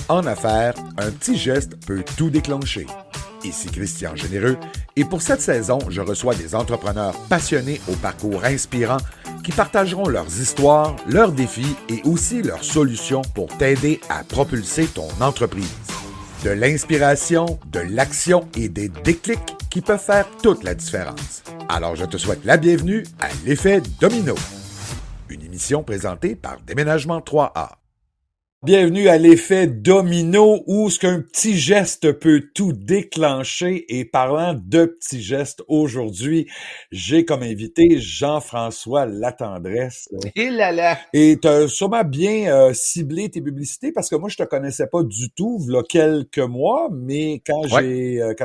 En affaires, un petit geste peut tout déclencher. Ici Christian Généreux et pour cette saison, je reçois des entrepreneurs passionnés au parcours inspirant qui partageront leurs histoires, leurs défis et aussi leurs solutions pour t'aider à propulser ton entreprise. De l'inspiration, de l'action et des déclics qui peuvent faire toute la différence. Alors je te souhaite la bienvenue à l'effet domino. Une émission présentée par Déménagement 3A. Bienvenue à l'effet domino où ce qu'un petit geste peut tout déclencher. Et parlant de petits gestes, aujourd'hui, j'ai comme invité Jean-François Latendresse. Et là là! Et tu as sûrement bien ciblé tes publicités parce que moi, je te connaissais pas du tout, il y a quelques mois, mais quand quand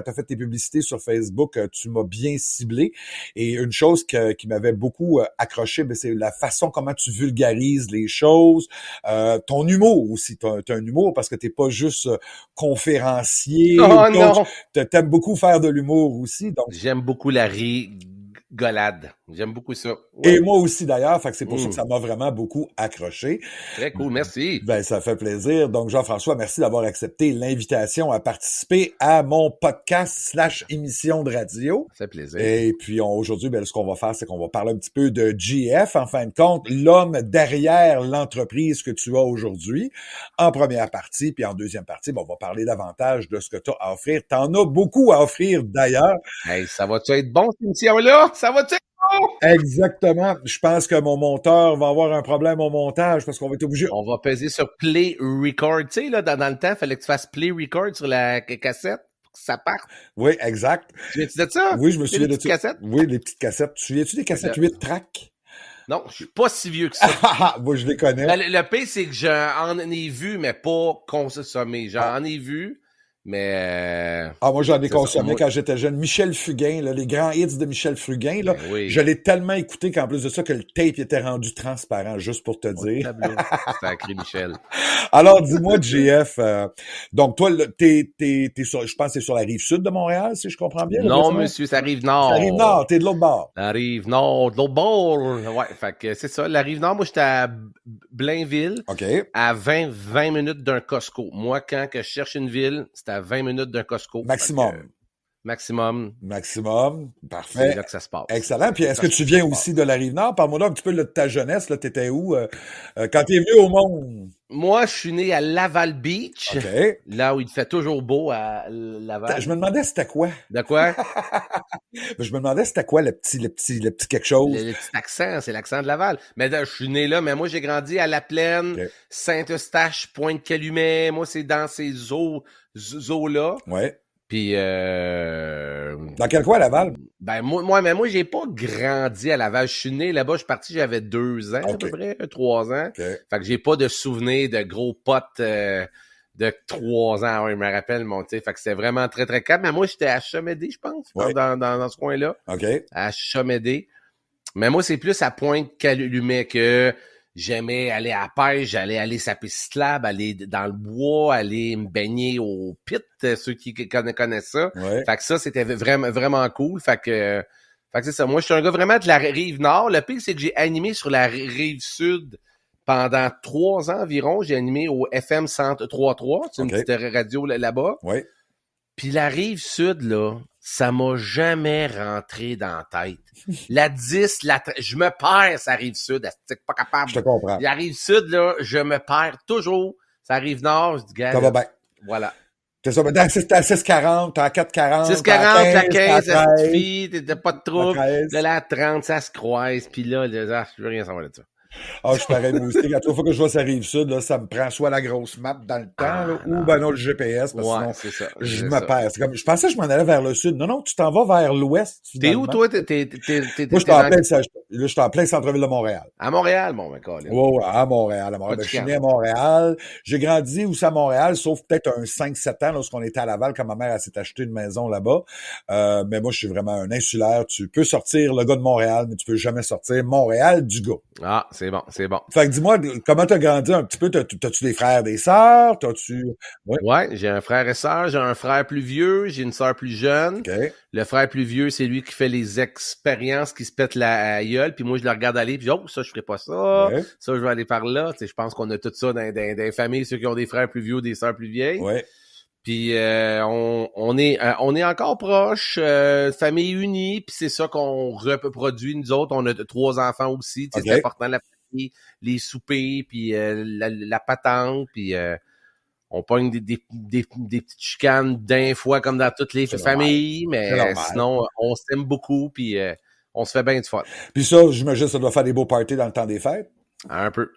tu as fait tes publicités sur Facebook, tu m'as bien ciblé. Et une chose qui m'avait beaucoup accroché, c'est la façon comment tu vulgarises les choses, ton humour aussi. T'as un humour parce que t'es pas juste conférencier. Oh non! T'aimes beaucoup faire de l'humour aussi. Donc... J'aime beaucoup la rigolade. J'aime beaucoup ça. Ouais. Et moi aussi d'ailleurs, fait que c'est pour ça que ça m'a vraiment beaucoup accroché. Très cool, merci. Ben, ça fait plaisir. Donc, Jean-François, merci d'avoir accepté l'invitation à participer à mon podcast / émission de radio. Ça fait plaisir. Et puis, aujourd'hui, ce qu'on va faire, c'est qu'on va parler un petit peu de GF, en fin de compte, l'homme derrière l'entreprise que tu as aujourd'hui, en première partie. Puis en deuxième partie, on va parler davantage de ce que tu as à offrir. Tu en as beaucoup à offrir d'ailleurs. Hey, ça va-tu être bon, cette émission-là? Ça va-tu être bon? Exactement. Je pense que mon monteur va avoir un problème au montage parce qu'on va être obligé. On va peser sur Play Record. Tu sais, là, dans le temps, il fallait que tu fasses Play Record sur la cassette pour que ça parte. Oui, exact. Tu viens-tu de ça? Oui, je me souviens de ça. Cassettes? Oui, les petites cassettes. Tu souviens-tu des cassettes 8 tracks? Non, je suis pas si vieux que ça. Moi, je les connais. Le pire, c'est que j'en ai vu, mais pas consommé. J'en ai vu, mais... moi, j'en ai consommé quand j'étais jeune. Michel Fugain, là, les grands hits de Michel Fugain, là, oui. Je l'ai tellement écouté qu'en plus de ça, que le tape était rendu transparent, juste pour te dire. Sacré Michel. Alors, dis-moi, JF, donc toi, t'es sur, je pense que c'est sur la rive sud de Montréal, si je comprends bien. Non, monsieur, ça arrive nord. Ça arrive nord, t'es de l'autre bord. Ça arrive nord, de l'autre bord. Ouais, fait que c'est ça. La rive nord, moi, j'étais à Blainville. OK. À 20 minutes d'un Costco. Moi, quand que je cherche une ville, c'était à 20 minutes d'un Costco. Maximum. Maximum. Parfait. C'est là que ça se passe. Excellent. Puis est-ce que tu viens aussi de la Rive-Nord? Parle-moi un petit peu de ta jeunesse. Là, t'étais où quand t'es venu au monde? Moi, je suis né à Laval Beach. OK. Là où il fait toujours beau à Laval. Je me demandais c'était quoi? De quoi? Je me demandais c'était quoi le petit quelque chose? Le petit accent, c'est l'accent de Laval. Mais je suis né là, mais moi, j'ai grandi à La Plaine, okay. Saint-Eustache, Pointe-Calumet. Moi, c'est dans ces eaux-là. Ouais. Puis dans quel coin, Laval? Ben moi, j'ai pas grandi à Laval. Je suis né là-bas, je suis parti, j'avais 2 ans, à peu près, 3 ans. Okay. Fait que j'ai pas de souvenirs de gros potes de 3 ans. Ouais, je me rappelle, fait que c'était vraiment très, très calme. Mais moi, j'étais à Chamédé, je pense, dans ce coin-là. OK. À Chamédé. Mais moi, c'est plus à Pointe-Calumet que j'aimais aller à la pêche, j'allais aller saper Slab, aller dans le bois, aller me baigner au pit, ceux qui connaissent ça. Ouais. Fait que ça, c'était vraiment, vraiment cool. Fait que c'est ça. Moi, je suis un gars vraiment de la rive nord. Le pire, c'est que j'ai animé sur la rive sud pendant 3 ans environ. J'ai animé au FM 103.3. C'est une petite radio là-bas. Oui. Puis la rive sud, là, ça m'a jamais rentré dans la tête. La 10, je me perds, ça rive sud, c'est pas capable. Je te comprends. La rive sud, là, je me perds toujours. Ça arrive nord, je dis, gars. Ça va bien. Voilà. C'est ça, mais t'es à 6,40, t'es à 4,40. 6,40, la 15, ça suffit, t'as pas de trouble. De la 30, ça se croise, puis là, je veux rien savoir de ça. Je suis pareil, moi aussi. La fois que je vois ça rive sud, là, ça me prend soit la grosse map dans le temps, là, ou non, le GPS, parce que sinon, c'est ça, je me perds. C'est comme, je pensais que je m'en allais vers le sud. Non, tu t'en vas vers l'ouest. T'es où, toi? Moi, je suis en plein centre-ville de Montréal. À Montréal, mon mec. Ouais, à Montréal. Je suis né à Montréal. J'ai grandi aussi à Montréal, sauf peut-être un 5-7 ans lorsqu'on était à Laval, quand ma mère s'est acheté une maison là-bas. Mais moi, je suis vraiment un insulaire. Tu peux sortir le gars de Montréal, mais tu peux jamais sortir Montréal du gars. Ah, c'est C'est bon, c'est bon. Fait que dis-moi, comment t'as grandi un petit peu? T'as-tu des frères, des sœurs? Ouais. Ouais, j'ai un frère et sœur, j'ai un frère plus vieux, j'ai une sœur plus jeune. OK. Le frère plus vieux, c'est lui qui fait les expériences, qui se pète la gueule, puis moi, je le regarde aller, puis oh, ça, je ferai pas ça, Ouais. ça, je vais aller par là. Tu sais, je pense qu'on a tout ça dans les familles, ceux qui ont des frères plus vieux ou des sœurs plus vieilles. Ouais. Puis on est encore proches, famille unie, puis c'est ça qu'on reproduit, nous autres. On a 3 enfants aussi, tu sais, OK. c'est important, la famille, les soupers, puis la patente, puis... on pogne des petites chicanes d'un fois comme dans toutes les C'est familles, C'est mais normal. sinon, on s'aime beaucoup, puis on se fait bien du fun. Puis ça, j'imagine, ça doit faire des beaux parties dans le temps des fêtes. Un peu.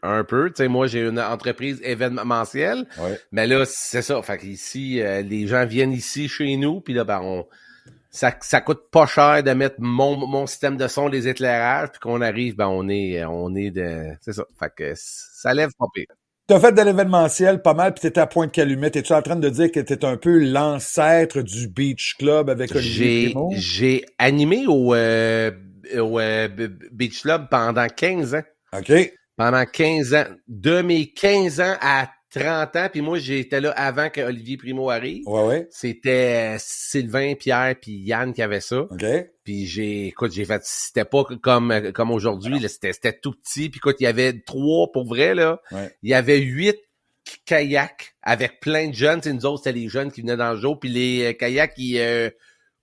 Tu sais, moi, j'ai une entreprise événementielle, Ouais. mais là, c'est ça. Fait qu'ici, les gens viennent ici chez nous, puis là, ben, ça coûte pas cher de mettre mon système de son, les éclairages, puis qu'on arrive, ben, on est c'est ça. Fait que ça lève pas pire. T'as fait de l'événementiel pas mal, puis t'étais à Pointe-Calumet. T'es-tu en train de dire que t'es un peu l'ancêtre du Beach Club avec Olivier Primo? J'ai animé au Beach Club pendant 15 ans. OK. Pendant 15 ans. De mes 15 ans à 30 ans, puis moi, j'étais là avant que Olivier Primo arrive. Ouais. C'était Sylvain, Pierre, puis Yann qui avait ça. OK. Puis j'ai fait, c'était pas comme aujourd'hui, là, c'était tout petit. Puis écoute, il y avait 3 pour vrai, là. Ouais. Il y avait 8 kayaks avec plein de jeunes. Tu sais, nous autres, c'était les jeunes qui venaient dans le jour. Puis les kayaks, ils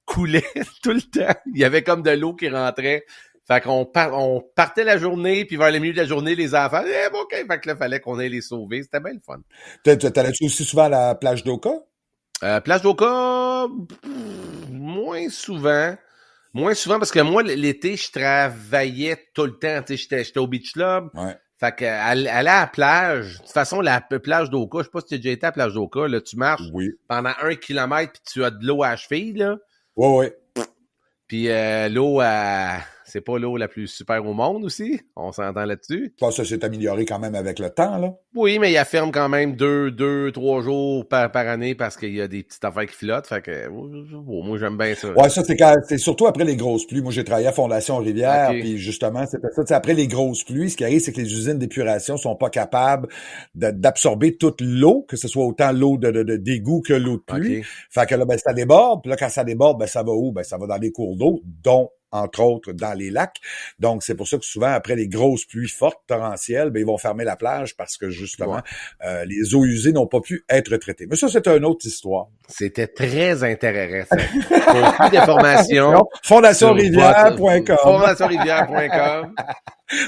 coulaient tout le temps. Il y avait comme de l'eau qui rentrait. Fait qu'on partait la journée, puis vers le milieu de la journée, les enfants, bon, OK, fait que là, fallait qu'on aille les sauver. C'était bien le fun. T'allais-tu aussi souvent à la plage d'Oka? Plage d'Oka, moins souvent. Moins souvent, parce que moi, l'été, je travaillais tout le temps. Tu sais, j'étais au Beach Club. Ouais. Fait que aller à la plage, de toute façon, la plage d'Oka, je sais pas si tu as déjà été à la plage d'Oka, là, tu marches Oui. pendant 1 kilomètre, puis tu as de l'eau à la cheville, là. Ouais. Puis l'eau, c'est pas l'eau la plus super au monde aussi. On s'entend là-dessus. Je pense que ça s'est amélioré quand même avec le temps, là. Oui, mais il ferme quand même 2-3 jours par année parce qu'il y a des petites affaires qui flottent. Fait que moi, j'aime bien ça. Ouais, ça, c'est surtout après les grosses pluies. Moi, j'ai travaillé à Fondation Rivière, Okay. puis justement, c'était ça. T'sais, après les grosses pluies, ce qui arrive, c'est que les usines d'épuration sont pas capables d'absorber toute l'eau, que ce soit autant l'eau d'égout que l'eau de pluie. Okay. Fait que là, ben, ça déborde. Puis là, quand ça déborde, ben, ça va où? Ben, ça va dans les cours d'eau, dont entre autres dans les lacs. Donc, c'est pour ça que souvent, après les grosses pluies fortes, torrentielles, ben, ils vont fermer la plage parce que justement, les eaux usées n'ont pas pu être traitées. Mais ça, c'est une autre histoire. C'était très intéressant. Pour plus d'informations, FondationRivière.com. FondationRivière.com.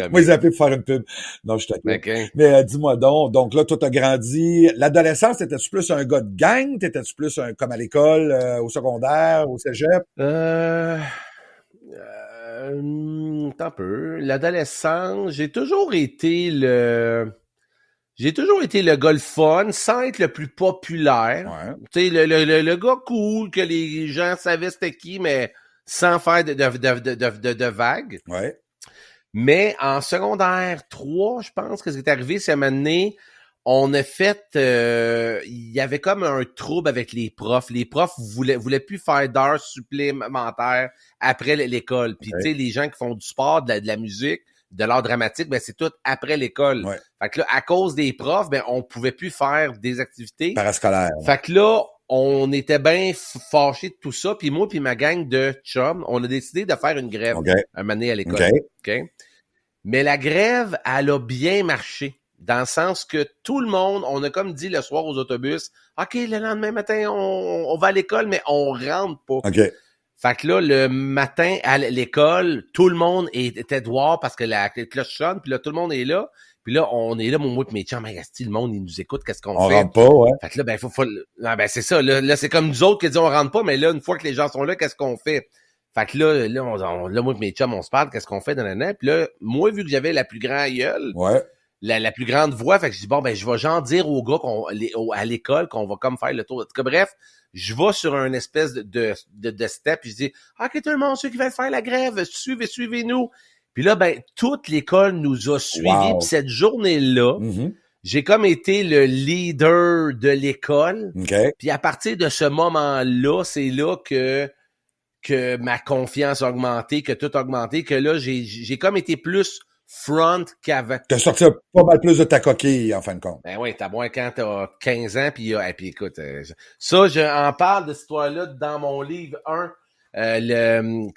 Moi, ils appellent pour faire une pub. Non, je t'accorde. Okay. Mais dis-moi donc là, toi, t'as grandi. L'adolescence, t'étais-tu plus un gars de gang? T'étais-tu plus comme à l'école, au secondaire, au cégep? Un peu. L'adolescence, j'ai toujours été le gars le fun, sans être le plus populaire. Ouais. Tu sais, le gars cool, que les gens savaient c'était qui, mais sans faire de vagues. Ouais. Mais en secondaire 3, je pense que ce qui est arrivé, c'est à un moment donné, on a fait... il y avait comme un trouble avec les profs. Les profs voulaient plus faire d'heures supplémentaires après l'école. Puis, tu sais, les gens qui font du sport, de la musique, de l'art dramatique, ben c'est tout après l'école. Ouais. Fait que là, à cause des profs, ben on pouvait plus faire des activités. Parascolaire. Fait que là, on était bien fâchés de tout ça. Puis moi puis ma gang de chums, on a décidé de faire une grève un moment donné à l'école. Okay? Mais la grève, elle a bien marché. Dans le sens que tout le monde, on a comme dit le soir aux autobus, OK, le lendemain matin, on va à l'école, mais on rentre pas. OK. Fait que là, le matin à l'école, tout le monde était dehors parce que la cloche sonne, puis là, tout le monde est là. Puis là, on est là, moi et mes chums, le monde, il nous écoute, qu'est-ce qu'on fait? On rentre pas, ouais. Fait que là, ben, non, ben, c'est ça. Là, c'est comme nous autres qui disons on rentre pas, mais là, une fois que les gens sont là, qu'est-ce qu'on fait? Fait que là, moi et mes chums, on se parle, qu'est-ce qu'on fait dans l'année? Puis là, moi, vu que j'avais la plus grande gueule, la plus grande voix, fait que je dis, bon, ben, je vais genre dire aux gars à l'école qu'on va comme faire le tour. En tout cas, bref, je vais sur un espèce de step, puis je dis, OK, tout le monde, ceux qui veulent faire la grève, suivez-nous. Puis là, ben, toute l'école nous a suivis. Puis cette journée-là, j'ai comme été le leader de l'école. Puis à partir de ce moment-là, c'est là que ma confiance a augmenté, que tout a augmenté, que là, j'ai comme été plus front qu'avant. T'as sorti pas mal plus de ta coquille, en fin de compte. Ben oui, t'as moins quand t'as 15 ans, puis écoute, ça, je en parle de cette histoire-là dans mon livre 1,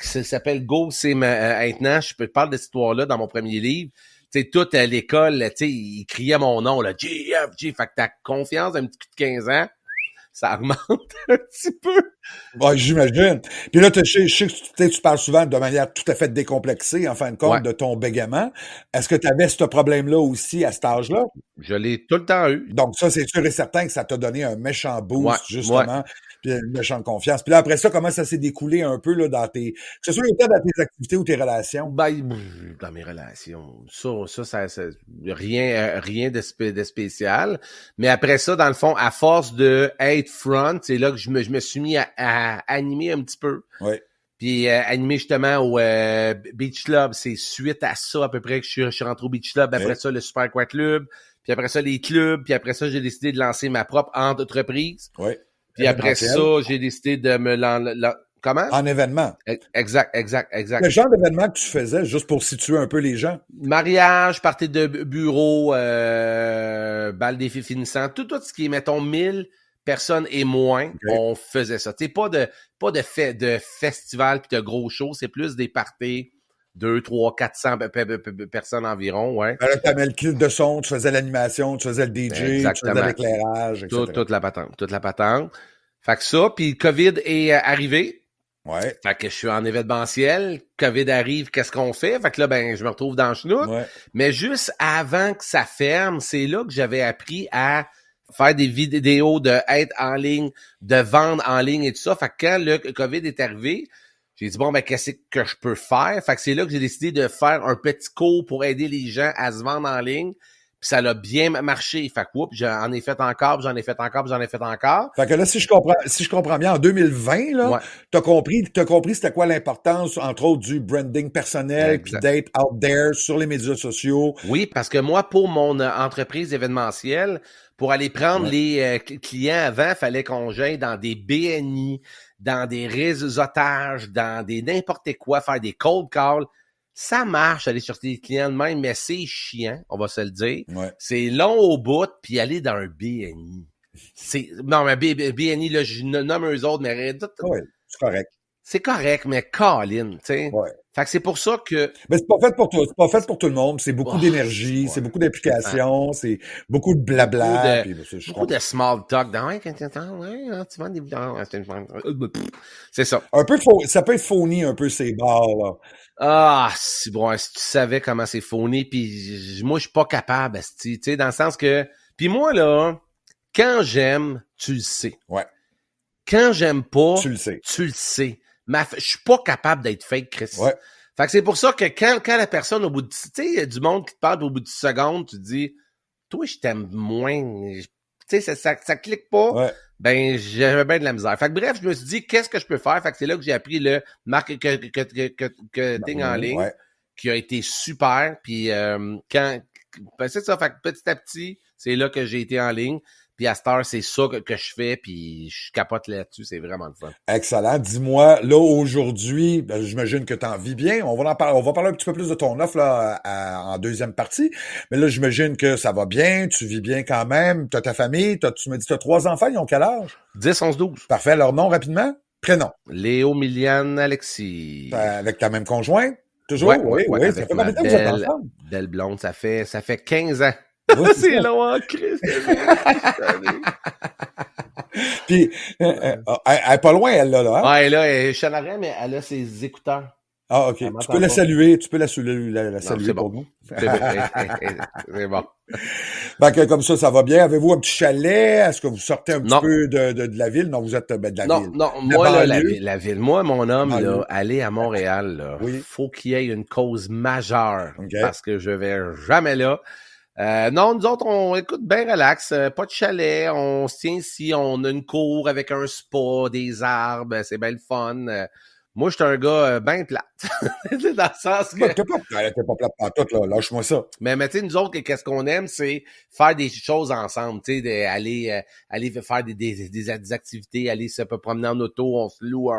ça s'appelle Go, c'est maintenant, je peux te parler de cette histoire-là dans mon premier livre. Tu sais, tout à l'école, tu sais, ils criaient mon nom, là, GFG, fait que ta confiance d'un petit coup de 15 ans, ça augmente un petit peu. Ouais, j'imagine. Puis là, je sais que tu parles souvent de manière tout à fait décomplexée, en fin de compte, Ouais. de ton bégaiement. Est-ce que tu avais ce problème-là aussi à cet âge-là? Je l'ai tout le temps eu. Donc ça, c'est sûr et certain que ça t'a donné un méchant boost, Ouais. justement, puis une méchante confiance. Puis là, après ça, comment ça s'est découlé un peu là, que ce soit autant dans tes activités ou tes relations? Ben, dans mes relations, ça rien de spécial. Mais après ça, dans le fond, à force de être front, c'est là que je me suis mis à animer un petit peu. Oui. Puis animer justement au Beach Club, c'est suite à ça à peu près que je suis rentré au Beach Club. Après ça, le Super Aqua Club. Puis après ça, les clubs. Puis après ça, j'ai décidé de lancer ma propre entreprise. Oui. Puis après ça, j'ai décidé de me Comment? En événement. Exact. Le genre d'événement que tu faisais, juste pour situer un peu les gens. Mariage, party de bureau, bal des filles finissant, tout ce qui est, mettons, 1000 personnes et moins, on faisait ça. Tu sais, pas de festival puis de gros shows, c'est plus des parties, 2, 3, 400 personnes environ, ouais. Alors, tu avais le kit de son, tu faisais l'animation, tu faisais le DJ, Exactement. tu faisais l'éclairage, etc. Toute la patente. Fait que ça, puis COVID est arrivé. Ouais. Fait que je suis en événementiel, COVID arrive, qu'est-ce qu'on fait? Fait que là, ben, je me retrouve dans le chenoute. Ouais. Mais juste avant que ça ferme, c'est là que j'avais appris à faire des vidéos, de être en ligne, de vendre en ligne et tout ça. Fait que quand le COVID est arrivé, j'ai dit, bon, ben, qu'est-ce que je peux faire? Fait que c'est là que j'ai décidé de faire un petit cours pour aider les gens à se vendre en ligne. Puis ça a bien marché. Fait que, j'en ai fait encore, j'en ai fait encore. Fait que là, si je comprends bien, en 2020, là, t'as compris c'était quoi l'importance, entre autres, du branding personnel, puis d'être out there sur les médias sociaux. Oui, parce que moi, pour mon entreprise événementielle, pour aller prendre les clients avant, fallait qu'on j'aille dans des BNI, dans des réseautages, dans des n'importe quoi, faire des cold calls. Ça marche, aller chercher des clients de même, mais c'est chiant, on va se le dire. Ouais. C'est long au bout, puis aller dans un BNI. Non, mais BNI, là, je nomme eux autres, mais... Oui, c'est correct. C'est correct, mais Colin, tu sais. Ouais. Fait que c'est pour ça que... Mais c'est pas fait pour toi, c'est pas fait pour tout le monde. C'est beaucoup d'énergie, c'est beaucoup d'implication, c'est beaucoup de blabla. Beaucoup de small talk. Tu vends des... C'est ça. Un peu ça peut être phony un peu ces bars, là. Ah, si bon, si tu savais comment c'est phony, puis moi, je suis pas capable, tu sais, dans le sens que... Puis moi, là, quand j'aime, tu le sais. Ouais. Quand j'aime pas, tu le sais. Je suis pas capable d'être fake, Chris. Ouais. Fait que c'est pour ça que quand la personne, au bout de... Tu sais, il y a du monde qui te parle, au bout de 10 secondes, tu te dis, toi, je t'aime moins. Tu sais, ça clique pas. Ouais. Ben, j'avais bien de la misère. Fait que bref, je me suis dit, qu'est-ce que je peux faire? Fait que c'est là que j'ai appris le marketing en ligne, qui a été super. Puis ben, c'est ça. Fait que petit à petit, c'est là que j'ai été en ligne. Puis à cette heure, c'est ça que je fais, puis je capote là-dessus, c'est vraiment le fun. Excellent. Dis-moi, là, aujourd'hui, ben, j'imagine que tu en vis bien. On va parler un petit peu plus de ton offre là, en deuxième partie. Mais là, j'imagine que ça va bien, tu vis bien quand même. Tu as ta famille, tu me dis que tu as 3 enfants, ils ont quel âge? 10, 11, 12. Parfait. Leur nom rapidement? Prénom. Léo, Miliane, Alexis. Avec ta même conjointe? Toujours? Oui. Ça fait combien de temps que vous êtes ensemble? Belle blonde, ça fait 15 ans. C'est long en crise. Puis, elle est pas loin, elle, là. Hein? Ouais, là, elle est en mais elle a ses écouteurs. Ah, OK. Tu peux la saluer. Tu peux la saluer pour nous. C'est bon. Ben, que comme ça va bien. Avez-vous un petit chalet? Est-ce que vous sortez un petit peu de la ville? Non, vous êtes de la ville. Non, moi, là, la ville. Moi, mon homme, là, aller à Montréal, là, faut qu'il y ait une cause majeure. Parce que je vais jamais là. Non, nous autres, on écoute bien relax, pas de chalet, on se tient ici, on a une cour avec un spa, des arbres, c'est bien le fun. Moi, je suis un gars bien plate. Dans le sens que... T'es pas plate pantoute, là, lâche-moi ça. Mais tu sais, nous autres, qu'est-ce qu'on aime, c'est faire des choses ensemble, tu sais, aller faire des activités, aller se promener en auto, on se loue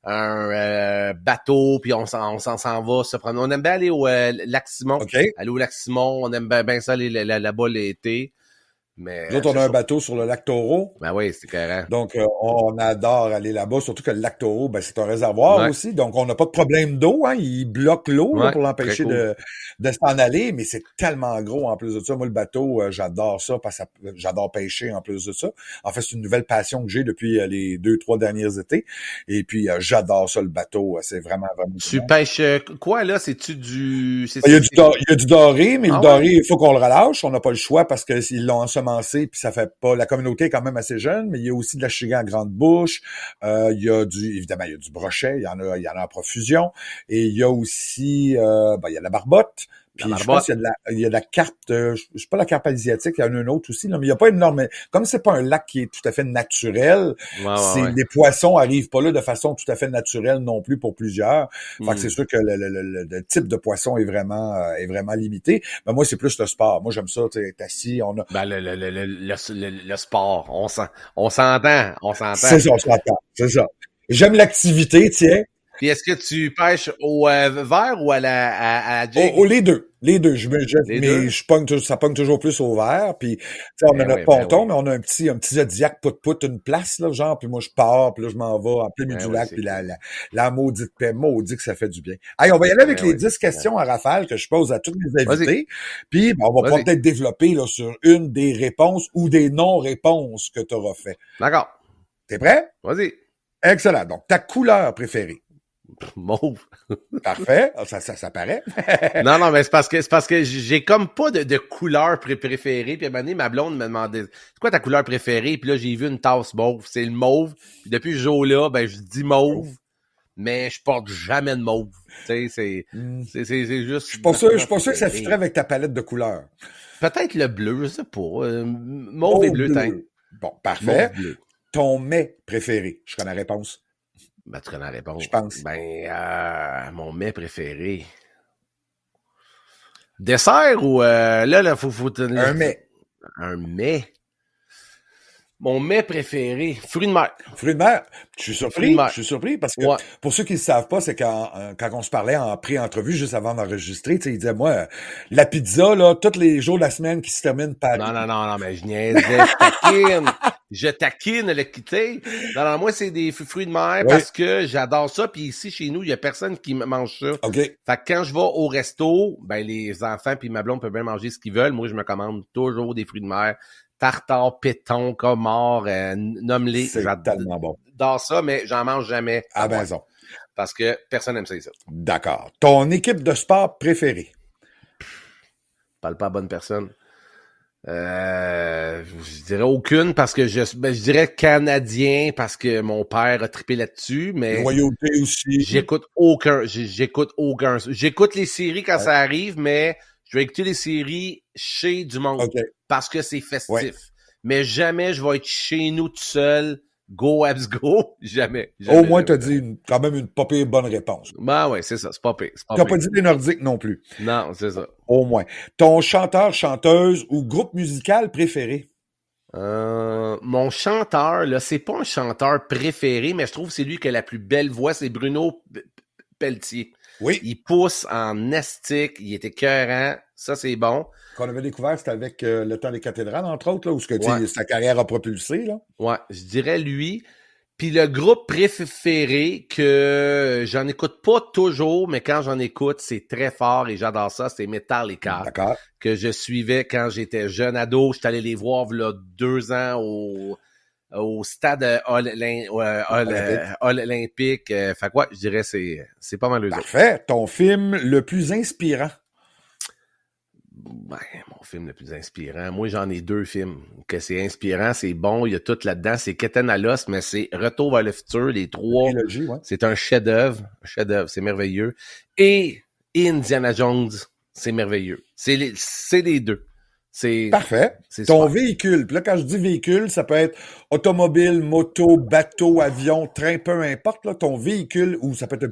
bateau, puis on s'en va se prendre. On aime bien aller au lac Simon. OK. Aller au lac Simon, on aime bien ça aller là-bas l'été. Mais Nous autres, on a un bateau sur le lac Taureau. Ben oui, c'est carré. Donc, on adore aller là-bas, surtout que le lac Taureau, ben, c'est un réservoir aussi. Donc, on n'a pas de problème d'eau. Hein. Il bloque l'eau là, pour l'empêcher cool. de s'en aller, mais c'est tellement gros en plus de ça. Moi, le bateau, j'adore ça parce que j'adore pêcher en plus de ça. En fait, c'est une nouvelle passion que j'ai depuis les 2-3 derniers étés. Et puis, j'adore ça, le bateau. C'est vraiment, vraiment Tu bon. pêches quoi, là? C'est-tu du... Il y a du doré, mais le doré, il faut qu'on le relâche. On n'a pas le choix parce qu'ils l'ont ensemencé, puis ça fait pas... La communauté est quand même assez jeune, mais il y a aussi de la chigan à grande bouche. Il y a évidemment, il y a du brochet. Il y en a en profusion. Et il y a aussi, il y a la barbotte. Puis je pense qu'il y a de la carpe, je sais pas la carpe asiatique, il y en a une autre aussi, là, mais il n'y a pas énormément. Comme c'est pas un lac qui est tout à fait naturel, les poissons arrivent pas là de façon tout à fait naturelle non plus pour plusieurs. Fait que c'est sûr que le type de poisson est vraiment limité. Mais moi, c'est plus le sport. Moi, j'aime ça, tu sais, être assis, on a. Ben, le sport. On s'entend. C'est ça, on s'entend. C'est ça. J'aime l'activité, tiens. Puis est-ce que tu pêches au verre ou à la jig? Les deux. Les deux. Ça pogne toujours plus au verre. Puis, on a notre ponton, mais on a un petit Zodiac pout-pout, une place, là, genre, puis moi, je pars, puis là, je m'en vais en plein milieu du lac, puis la maudite paix, maudit que ça fait du bien. Hey, on va y aller avec les 10 questions à rafale que je pose à tous mes invités. Puis, on va peut-être développer, là, sur une des réponses ou des non-réponses que tu auras fait. D'accord. T'es prêt? Vas-y. Excellent. Donc, ta couleur préférée? Mauve. Parfait. Ça paraît. Non, mais c'est parce que j'ai comme pas de couleur préférée. Puis à un moment donné, ma blonde me demandait c'est quoi ta couleur préférée? Puis là, j'ai vu une tasse mauve. C'est le mauve. Puis depuis ce jour-là, ben je dis mauve, mais je porte jamais de mauve. Tu sais, c'est juste. Je suis pas sûr que ça fitterait avec ta palette de couleurs. Peut-être le bleu, je sais pas. Mauve et bleu, Bon, parfait. Mauve, bleu. Ton mets préféré? Je connais la réponse. Ben, tu connais la réponse. Je pense. Ben, mon mets préféré. Dessert ou là, faut un mets. Un mets. Mon mets préféré, fruits de mer. Fruits de mer. Je suis surpris parce que pour ceux qui ne savent pas, c'est quand on se parlait en pré-entrevue juste avant d'enregistrer, tu sais, il disait moi la pizza là, tous les jours de la semaine qui se termine par Non, mais je niaisais, je taquine le quitter. Non, moi c'est des fruits de mer parce que j'adore ça puis ici chez nous, il y a personne qui mange ça. OK. Fait que quand je vais au resto, ben les enfants puis ma blonde peuvent bien manger ce qu'ils veulent. Moi je me commande toujours des fruits de mer. Tartare, péton, comore, nomme-les. C'est tellement bon. J'adore ça, mais j'en mange jamais. À maison. Parce que personne n'aime ça. D'accord. Ton équipe de sport préférée? Parle pas à bonne personne. Je dirais aucune parce que je dirais Canadien parce que mon père a trippé là-dessus, mais Loyauté aussi. J'écoute aucun. J'écoute les séries quand ça arrive, mais je vais écouter les séries chez du monde parce que c'est festif. Mais jamais je vais être chez nous tout seul. Go Abs Go, jamais. Au moins, t'as dit quand même une pas pire bonne réponse. Ben ouais, c'est ça, c'est pas pire. T'as pas dit les Nordiques non plus. Non, c'est ça. Au moins. Ton chanteur, chanteuse ou groupe musical préféré? Mon chanteur, là, c'est pas un chanteur préféré, mais je trouve que c'est lui qui a la plus belle voix, c'est Bruno Pelletier. Oui. Il pousse en astique, il était écœurant, ça c'est bon. Qu'on avait découvert, c'était avec Le Temps des cathédrales, entre autres, là, où sa carrière a propulsé, là. Ouais, je dirais lui. Puis le groupe préféré que j'en écoute pas toujours, mais quand j'en écoute, c'est très fort et j'adore ça, c'est Metallica. D'accord. Que je suivais quand j'étais jeune ado. J'étais allé les voir là 2 ans au stade olympique. Fait quoi, je dirais c'est pas mal le Parfait. Ton film le plus inspirant? Ben, mon film le plus inspirant. Moi, j'en ai 2 films. Que c'est inspirant, c'est bon, il y a tout là-dedans. C'est Keten à l'os, mais c'est Retour vers le futur, les 3. Trilogie, ouais. C'est un chef-d'œuvre, c'est merveilleux. Et Indiana Jones, c'est merveilleux. C'est les 2. C'est parfait. C'est ton super. Véhicule. Puis là, quand je dis véhicule, ça peut être automobile, moto, bateau, avion, train, peu importe. Là, ton véhicule, ou ça peut être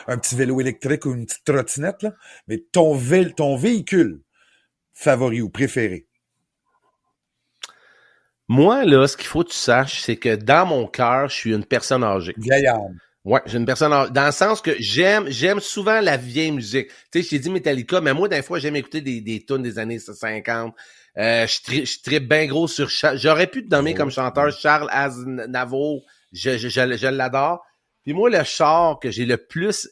un petit vélo électrique ou une petite trottinette. Là, mais ton véhicule favori ou préféré? Moi, là, ce qu'il faut que tu saches, c'est que dans mon cœur, je suis une personne âgée. Vieille âme. Ouais, j'ai une personne dans le sens que j'aime souvent la vieille musique. Tu sais, je t'ai dit Metallica, mais moi, des fois, j'aime écouter des tunes des années 50. Je trippe bien gros sur j'aurais pu te nommer comme chanteur Charles Aznavour. Je l'adore. Puis moi, le char que j'ai le plus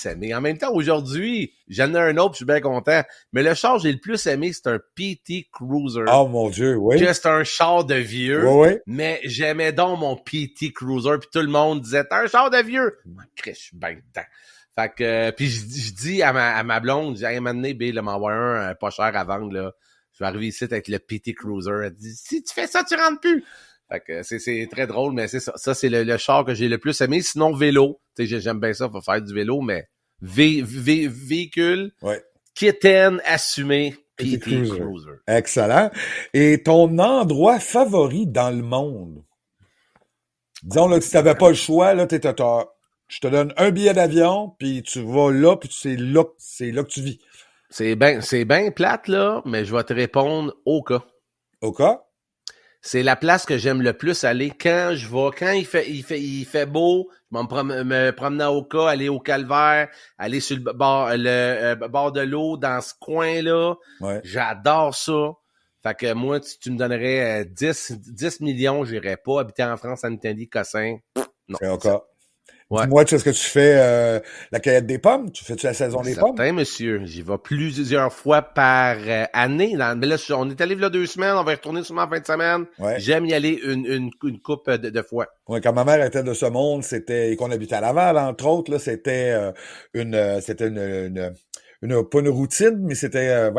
aimé. En même temps, aujourd'hui, j'en ai un autre, je suis bien content. Mais le char que j'ai le plus aimé, c'est un PT Cruiser. Oh mon Dieu, oui. Que c'est un char de vieux. Oui. Mais j'aimais donc mon PT Cruiser. Puis tout le monde disait, t'as un char de vieux. Moi, je suis bien dedans. Fait que, puis je dis à ma blonde, je dis, hey, un moment donné, B, là, m'envoie un pas cher à vendre, là. Je vais arriver ici avec le PT Cruiser. Elle dit, si tu fais ça, tu rentres plus. Fait que c'est très drôle, mais c'est ça. Ça, c'est le char que j'ai le plus aimé. Sinon, vélo. Tu sais, j'aime bien ça, faut faire du vélo, mais véhicule, ouais. Kitten assumé, PT Cruiser. Excellent. Et ton endroit favori dans le monde? Disons, là, si tu n'avais pas le choix, là, je te donne un billet d'avion, puis tu vas là, puis c'est là que tu vis. C'est bien plate, là, mais je vais te répondre Oka. Oka? C'est la place que j'aime le plus aller quand il fait beau, je vais me promener à Oka, aller au Calvaire, aller sur le bord de l'eau, dans ce coin-là. Ouais. J'adore ça. Fait que moi, tu me donnerais 10 millions, j'irais pas habiter en France, en Italie, Cossin. Non. C'est Oka. Ouais. Dis-moi, tu sais ce que tu fais la cueillette des pommes? Tu fais-tu la saison des pommes? Certain, monsieur. J'y vais plusieurs fois par année. Mais là, on est allé là 2 semaines, on va y retourner sûrement en fin de semaine. Ouais. J'aime y aller une couple de fois. Ouais, quand ma mère était de ce monde, et qu'on habitait à Laval, entre autres, là, c'était pas une routine, mais c'était,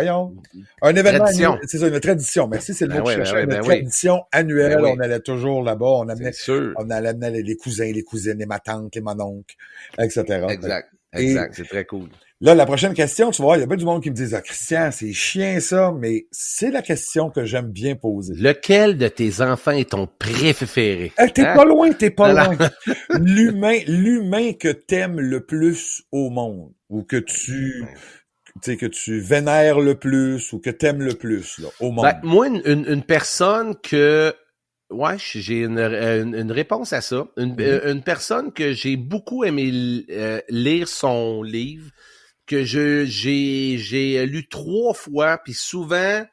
un événement annuel. C'est ça, une tradition. Merci, c'est le mot que je cherchais. Une tradition annuelle. On allait toujours là-bas. On amenait les cousins, les cousines, les ma tante, les mononcles, etc. Exact. C'est très cool. Là, la prochaine question, tu vas voir, il y a bien du monde qui me dit, Christian, c'est chiant ça, mais c'est la question que j'aime bien poser. Lequel de tes enfants est ton préféré? T'es pas loin. L'humain que t'aimes le plus au monde, ou que tu vénères le plus, ou que t'aimes le plus, là, au monde. Moi, une personne que, ouais, j'ai une réponse à ça. Une personne que j'ai beaucoup aimé lire son livre, que j'ai lu 3 fois, puis souvent,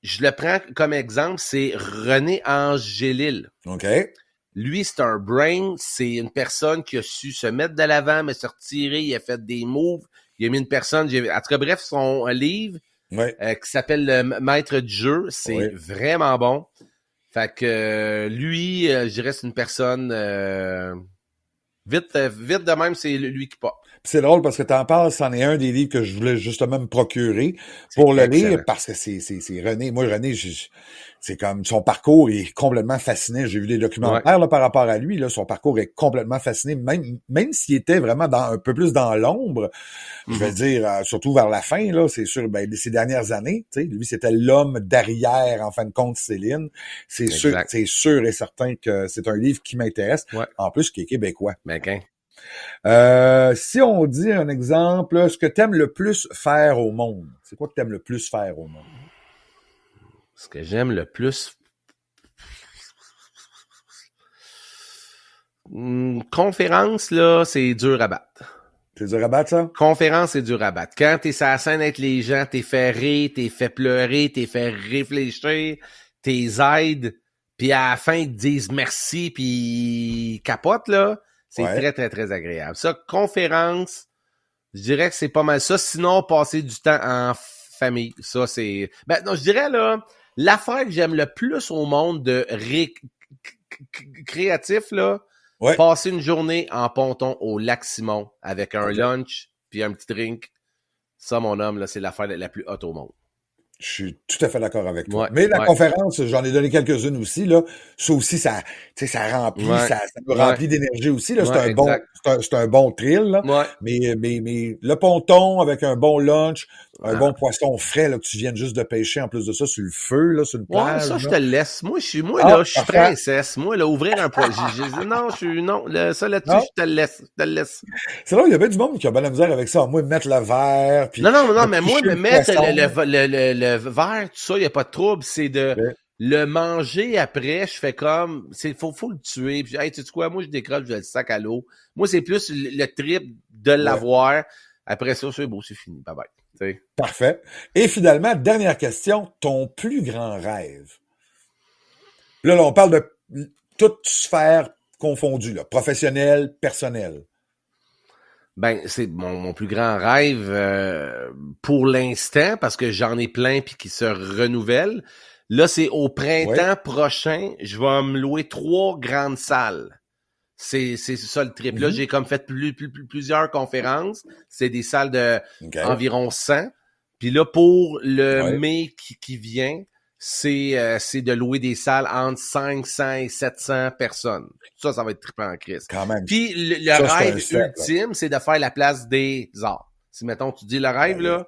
je le prends comme exemple, c'est René Angélil. OK. Lui, c'est un brain, c'est une personne qui a su se mettre de l'avant, mais se retirer, il a fait des moves, il a mis une personne, en tout cas, bref, son livre, qui s'appelle Le Maître du jeu, c'est vraiment bon. Fait que lui, je dirais c'est une personne vite de même, c'est lui qui part. C'est drôle parce que t'en parles, c'en est un des livres que je voulais justement me procurer pour le lire, parce que c'est René. Moi, René, c'est comme son parcours est complètement fascinant. J'ai vu des documentaires là, par rapport à lui. Là, son parcours est complètement fascinant, même s'il était vraiment un peu plus dans l'ombre. Je vais dire, surtout vers la fin, là, c'est sûr, ces dernières années, tu sais, lui, c'était l'homme derrière, en fin de compte, Céline. C'est sûr et certain que c'est un livre qui m'intéresse. Ouais. En plus, qui est québécois. Si on dit un exemple, ce que t'aimes le plus faire au monde, c'est quoi que t'aimes le plus faire au monde? Ce que j'aime le plus... conférence, là, c'est dur à battre. C'est dur à battre, ça? Conférence, c'est dur à battre. Quand t'es sur la scène avec les gens, t'es fait rire, t'es fait pleurer, t'es fait réfléchir, t'es aides, puis à la fin, ils te disent merci, puis capote, là. C'est très, très, très agréable. Ça, conférence, je dirais que c'est pas mal ça. Sinon, passer du temps en famille, ça, c'est... non, je dirais, là, l'affaire que j'aime le plus au monde de créatif, là, passer une journée en ponton au lac Simon avec un lunch puis un petit drink. Ça, mon homme, là, c'est l'affaire la plus haute au monde. Je suis tout à fait d'accord avec toi. Mais la conférence, j'en ai donné quelques-unes aussi, là. Ça aussi, ça remplit, ça me remplit d'énergie aussi, là. C'est un bon thrill, là. Mais le ponton avec un bon lunch, un bon poisson frais, là, que tu viennes juste de pêcher, en plus de ça, sur le feu, là, sur une plage. Ça, je te le laisse. Moi, je suis princesse. Moi, là, ouvrir un poisson. Ça, là-dessus, je te le laisse. C'est là, il y avait du monde qui a bien la misère avec ça. Moi, mettre le verre, puis... Non, mais moi, me mettre le verre, tout ça, il n'y a pas de trouble. C'est de Le manger après, je fais comme, faut le tuer. Puis, hey, tu sais quoi, moi, je décroche, je le sac à l'eau. Moi, c'est plus le trip de l'avoir. Après ça, c'est beau, c'est fini. Bye bye. T'sais. Parfait. Et finalement, dernière question, ton plus grand rêve. Là, on parle de toute sphère confondue, là, professionnelle, personnelle. Ben, c'est mon plus grand rêve pour l'instant, parce que j'en ai plein puis qui se renouvellent. Là, c'est au printemps prochain, je vais me louer 3 grandes salles. C'est ça le trip. Là, j'ai comme fait plusieurs conférences. C'est des salles de environ 100. Puis là, pour le mai qui vient, c'est de louer des salles entre 500 et 700 personnes. Ça va être trippant en crise. Quand même. Puis le rêve ultime, c'est de faire la place des arts. Si, mettons, tu dis le rêve, là,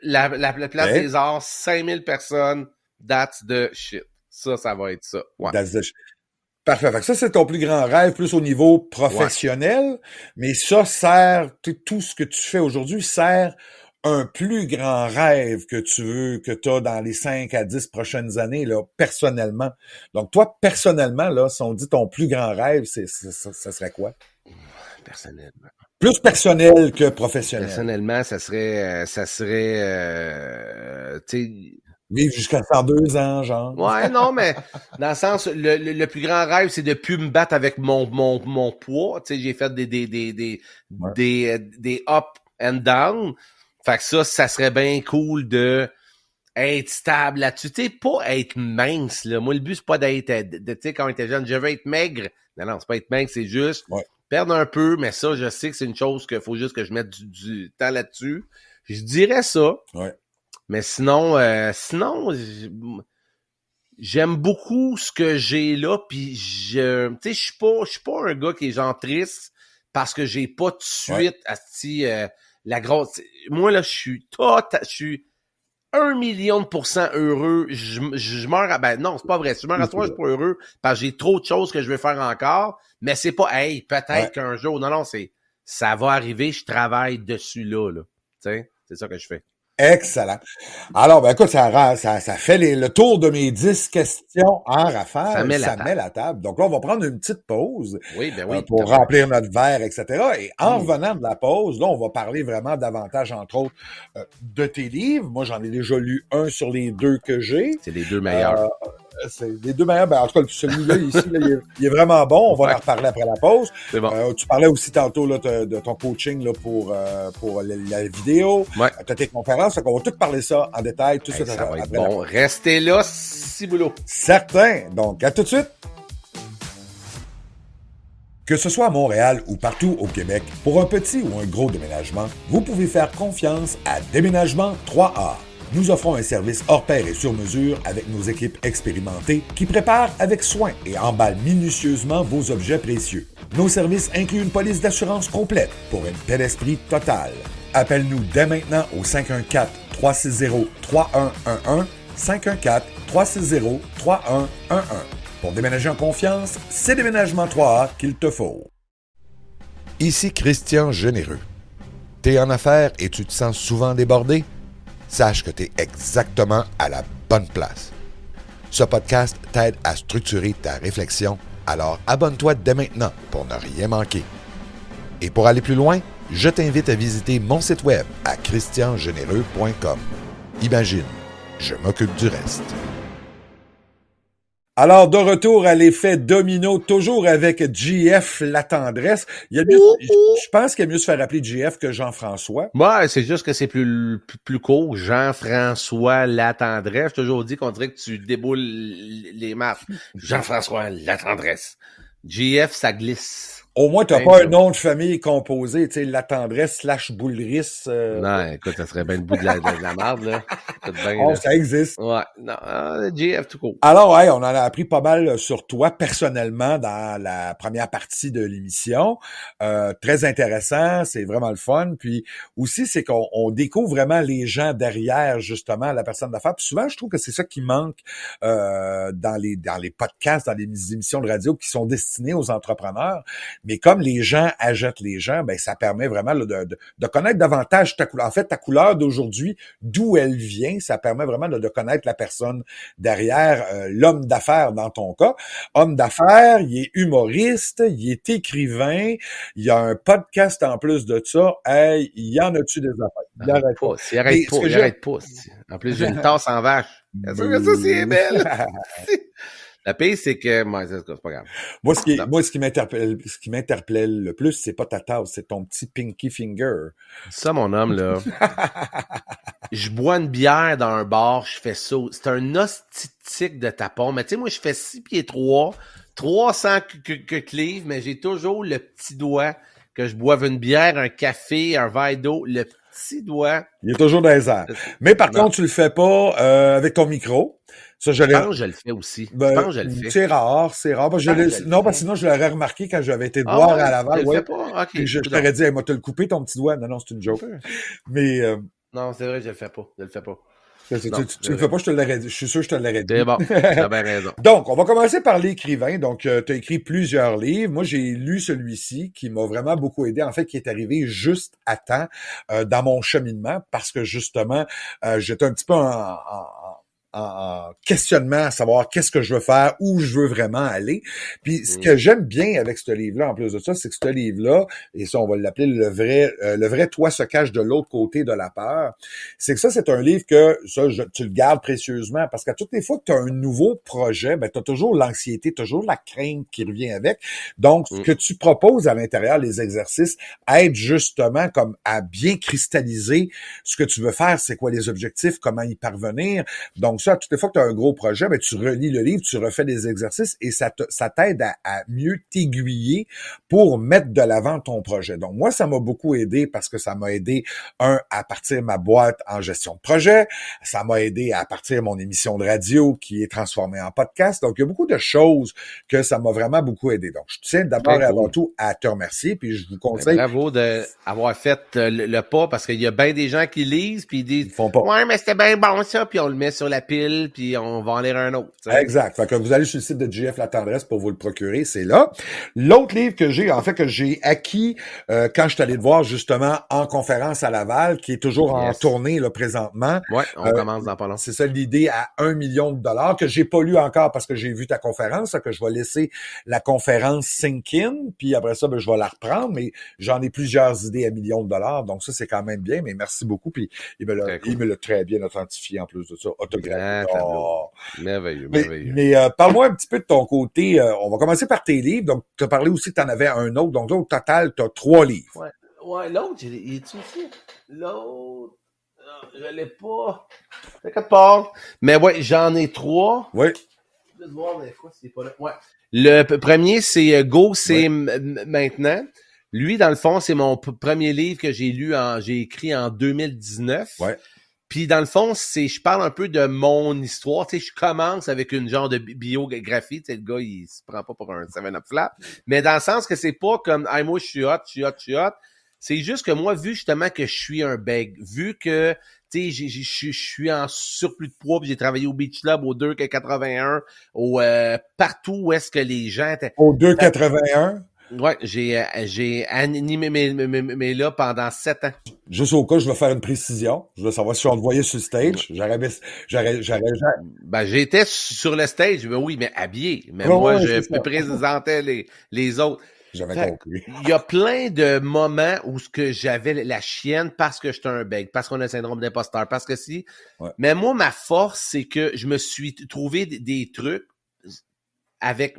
la place des arts, 5000 personnes, that's the shit. Ça va être ça. Ouais. That's the shit. Parfait. Fait que ça, c'est ton plus grand rêve, plus au niveau professionnel. Mais ça sert, tout ce que tu fais aujourd'hui sert un plus grand rêve que tu veux, que tu as dans les 5 à 10 prochaines années, là, personnellement. Donc, toi, personnellement, là, si on dit ton plus grand rêve, ça serait quoi? Personnellement. Plus personnel que professionnel. Personnellement, ça serait tu sais, vivre jusqu'à 102 ans, genre. Ouais, non, mais dans le sens, le plus grand rêve, c'est de plus me battre avec mon poids. Tu sais, j'ai fait des up and down. Fait que ça serait bien cool de être stable là-dessus. Tu sais, pas être mince, là. Moi, le but, c'est pas d'être, tu sais, quand on était jeune, je veux être maigre. Non, c'est pas être maigre, c'est juste perdre un peu, mais ça, je sais que c'est une chose qu'il faut juste que je mette du temps là-dessus. Je dirais ça. Ouais. Mais sinon, j'aime beaucoup ce que j'ai là, puis tu sais, je suis pas un gars qui est genre triste parce que j'ai pas de suite la grosse. Moi là, je suis 1,000,000% heureux. Je meurs ben non, c'est pas vrai. Si je meurs à toi, je suis pas heureux parce que j'ai trop de choses que je veux faire encore. Mais c'est pas, hey, peut-être qu'un jour. Non, ça va arriver. Je travaille dessus là. Tu sais, c'est ça que je fais. Excellent. Alors, ben écoute, ça fait le tour de mes 10 questions en rafale. Ça met la table. Donc là, on va prendre une petite pause pour remplir remplir notre verre, etc. Et en revenant de la pause, là, on va parler vraiment davantage, entre autres, de tes livres. Moi, j'en ai déjà lu un sur les 2 que j'ai. C'est les 2 meilleurs. C'est les 2 meilleurs. Ben, en tout cas, celui-là, ici, là, il est vraiment bon. On va en reparler après la pause. C'est bon. Tu parlais aussi tantôt là, de ton coaching là, pour la vidéo. Ouais. Tu as tes conférences. Donc, on va tout parler ça en détail. Tout ça va être bon. Restez là, ciboulot. Certain. Donc, à tout de suite. Que ce soit à Montréal ou partout au Québec, pour un petit ou un gros déménagement, vous pouvez faire confiance à Déménagement 3A. Nous offrons un service hors pair et sur mesure avec nos équipes expérimentées qui préparent avec soin et emballent minutieusement vos objets précieux. Nos services incluent une police d'assurance complète pour une paix d'esprit totale. Appelle-nous dès maintenant au 514-360-3111, 514-360-3111. Pour déménager en confiance, c'est Déménagement 3A qu'il te faut. Ici Christian Généreux. T'es en affaires et tu te sens souvent débordé? Sache que tu es exactement à la bonne place. Ce podcast t'aide à structurer ta réflexion, alors abonne-toi dès maintenant pour ne rien manquer. Et pour aller plus loin, je t'invite à visiter mon site web à christiangénéreux.com. Imagine, je m'occupe du reste. Alors, de retour à l'effet domino, toujours avec JF La Tendresse. Je pense qu'il y a mieux se faire appeler JF que Jean-François. Ouais, c'est juste que c'est plus court. Jean-François La Tendresse. Je toujours dit qu'on dirait que tu déboules les marques. Jean-François La Tendresse. JF, ça glisse. Au moins, t'as pas un nom de famille composé, tu sais, La Tendresse / Boulris. Non, écoute, ça serait bien le bout de la marde, là. Ça existe. Ouais, non, JF tout court. Alors, hey, on en a appris pas mal sur toi, personnellement, dans la première partie de l'émission. Très intéressant, c'est vraiment le fun. Puis aussi, c'est qu'on découvre vraiment les gens derrière, justement, la personne d'affaires. Puis souvent, je trouve que c'est ça qui manque dans les podcasts, dans les émissions de radio qui sont destinées aux entrepreneurs. Mais comme les gens achètent les gens, ben ça permet vraiment là, de connaître davantage ta couleur. En fait, ta couleur d'aujourd'hui, d'où elle vient, ça permet vraiment de connaître la personne derrière, l'homme d'affaires dans ton cas. Homme d'affaires, il est humoriste, il est écrivain, il y a un podcast en plus de ça. Hey, il y en a-tu des affaires? Il arrête pas. Il arrête pas. En plus, j'ai une tasse en vache. Ça, c'est belle. La pire, c'est que, c'est pas grave. Moi, ce qui m'interpellait le plus, c'est pas ta tasse, c'est ton petit pinky finger. Ça, mon homme, là. Je bois une bière dans un bar, je fais ça. C'est un hostique de tapon. Mais tu sais, moi, je fais 6 pieds 3, 300 livres, mais j'ai toujours le petit doigt que je boive une bière, un café, un verre d'eau, le petit doigt. Il est toujours dans les airs. Mais par contre, tu le fais pas avec ton micro. Ça, je pense que je le fais aussi. Ben, je pense que je le fais. C'est rare. Parce que sinon, je l'aurais remarqué quand j'avais été te voir à Laval. Je le fais pas? Okay, je t'aurais dit, hey, moi, te le coupé ton petit doigt. Non, c'est une joke. Mais, non, c'est vrai, je le fais pas. Je le fais pas. Tu le fais pas, je te l'aurais dit. Je suis sûr que je te l'aurais dit. C'est bon, t'as bien raison. Donc, on va commencer par l'écrivain. Donc, tu as écrit plusieurs livres. Moi, j'ai lu celui-ci qui m'a vraiment beaucoup aidé, en fait, qui est arrivé juste à temps dans mon cheminement parce que, justement, j'étais un petit peu en questionnement à savoir qu'est-ce que je veux faire, où je veux vraiment aller. Puis ce que j'aime bien avec ce livre-là, en plus de ça, c'est que ce livre-là, et ça on va l'appeler le vrai toi se cache de l'autre côté de la peur, c'est que ça c'est un livre que tu le gardes précieusement parce qu'à toutes les fois que tu as un nouveau projet, ben tu as toujours l'anxiété, toujours la crainte qui revient avec. Donc ce que tu proposes à l'intérieur, les exercices, aident justement comme à bien cristalliser ce que tu veux faire, c'est quoi les objectifs, comment y parvenir. Donc ça, toutes les fois que tu as un gros projet, ben, tu relis le livre, tu refais des exercices et ça t'aide à mieux t'aiguiller pour mettre de l'avant ton projet. Donc moi, ça m'a beaucoup aidé parce que ça m'a aidé, à partir ma boîte en gestion de projet, ça m'a aidé à partir mon émission de radio qui est transformée en podcast. Donc il y a beaucoup de choses que ça m'a vraiment beaucoup aidé. Donc je tiens d'abord et avant tout à te remercier, puis je vous conseille... Bravo d'avoir fait le pas parce qu'il y a bien des gens qui lisent puis ils disent ils font pas. Ouais, mais c'était bien bon ça, puis on le met sur la pile, puis on va en lire un autre. T'sais. Exact. Fait que vous allez sur le site de JF La Tendresse pour vous le procurer, c'est là. L'autre livre que j'ai acquis quand je suis allé te voir justement en conférence à Laval, qui est toujours en tournée là présentement. Ouais, on commence dans pas long. C'est ça l'idée à 1 million de dollars que j'ai pas lu encore parce que j'ai vu ta conférence, que je vais laisser la conférence sink in, puis après ça, ben, je vais la reprendre, mais j'en ai plusieurs idées à millions de dollars, donc ça c'est quand même bien, mais merci beaucoup, puis il me l'a très bien authentifié en plus de ça, autographe. Merveilleux. Mais parle-moi un petit peu de ton côté. On va commencer par tes livres. Donc, tu as parlé aussi que tu en avais un autre. Donc, là, au total, tu as 3 livres. Ouais, l'autre, il est ici? L'autre, je l'ai pas. T'inquiète pas. Mais ouais, j'en ai 3. Oui. Je vais voir des fois s'il est pas là. Ouais. Le premier, c'est Go, c'est maintenant. Lui, dans le fond, c'est mon premier livre que j'ai écrit en 2019. Ouais. Puis dans le fond, je parle un peu de mon histoire. Tu sais, je commence avec une genre de biographie. Tu sais, le gars, il se prend pas pour un 7-up flap. Mais dans le sens que c'est pas comme, hey, moi, je suis hot. C'est juste que moi, vu justement que je suis un beg, vu que, tu sais, je suis en surplus de poids, puis j'ai travaillé au Beach Club, au 2,81, partout où est-ce que les gens étaient. Au 2,81? Ouais, j'ai animé mes là pendant 7 ans. Juste au cas, je vais faire une précision. Je veux savoir si on te voyait sur le stage. Ben, j'étais sur le stage, ben oui, mais habillé. Mais moi, je présentais les autres. J'avais compris. Il y a plein de moments où ce que j'avais la chienne parce que j'étais un beg, parce qu'on a le syndrome d'imposteur, parce que si. Ouais. Mais moi, ma force, c'est que je me suis trouvé des trucs avec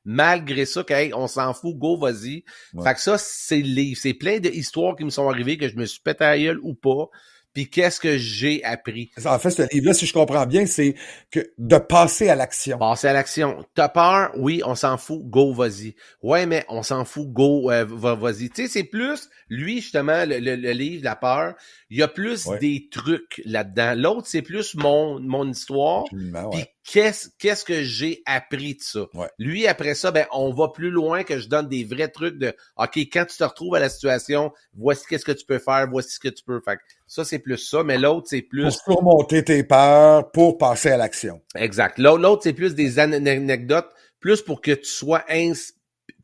malgré ça, hey, on s'en fout, go, vas-y. Ouais. Fait que ça, c'est le livre. C'est plein d'histoires qui me sont arrivées que je me suis pété à la gueule ou pas. Puis qu'est-ce que j'ai appris? En fait, ce livre-là, si je comprends bien, c'est que de passer à l'action. Passer à l'action. T'as peur? Oui, on s'en fout, go, vas-y. Ouais, mais on s'en fout, go, vas-y. Tu sais, c'est plus, lui, justement, le livre, la peur, il y a plus des trucs là-dedans. L'autre, c'est plus mon histoire. Puis qu'est-ce que j'ai appris de ça? Ouais. Lui, après ça, ben, on va plus loin que je donne des vrais trucs de, OK, quand tu te retrouves à la situation, voici qu'est-ce que tu peux faire, voici ce que tu peux faire. Ça, c'est plus ça, mais l'autre, c'est plus... Pour surmonter tes peurs, pour passer à l'action. Exact. L'autre, c'est plus des anecdotes, plus pour que tu sois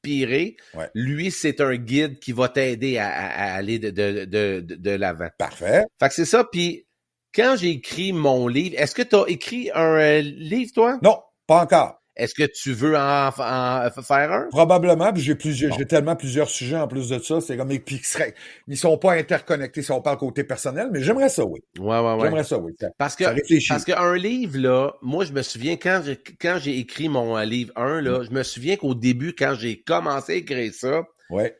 inspirer. Ouais. Lui, c'est un guide qui va t'aider à aller de l'avant. Parfait. Fait que c'est ça. Puis quand j'ai écrit mon livre, est-ce que tu as écrit un livre, toi? Non, pas encore. Est-ce que tu veux en faire un? Probablement, puis j'ai Bon. tellement plusieurs sujets en plus de ça, c'est comme, puis ils sont pas interconnectés si on parle côté personnel, mais j'aimerais ça, oui. Ouais. J'aimerais ça, oui. Parce Ça réfléchit. qu'un livre, là, moi, je me souviens, quand j'ai écrit mon livre 1, là, je me souviens qu'au début, quand j'ai commencé à écrire ça, Ouais.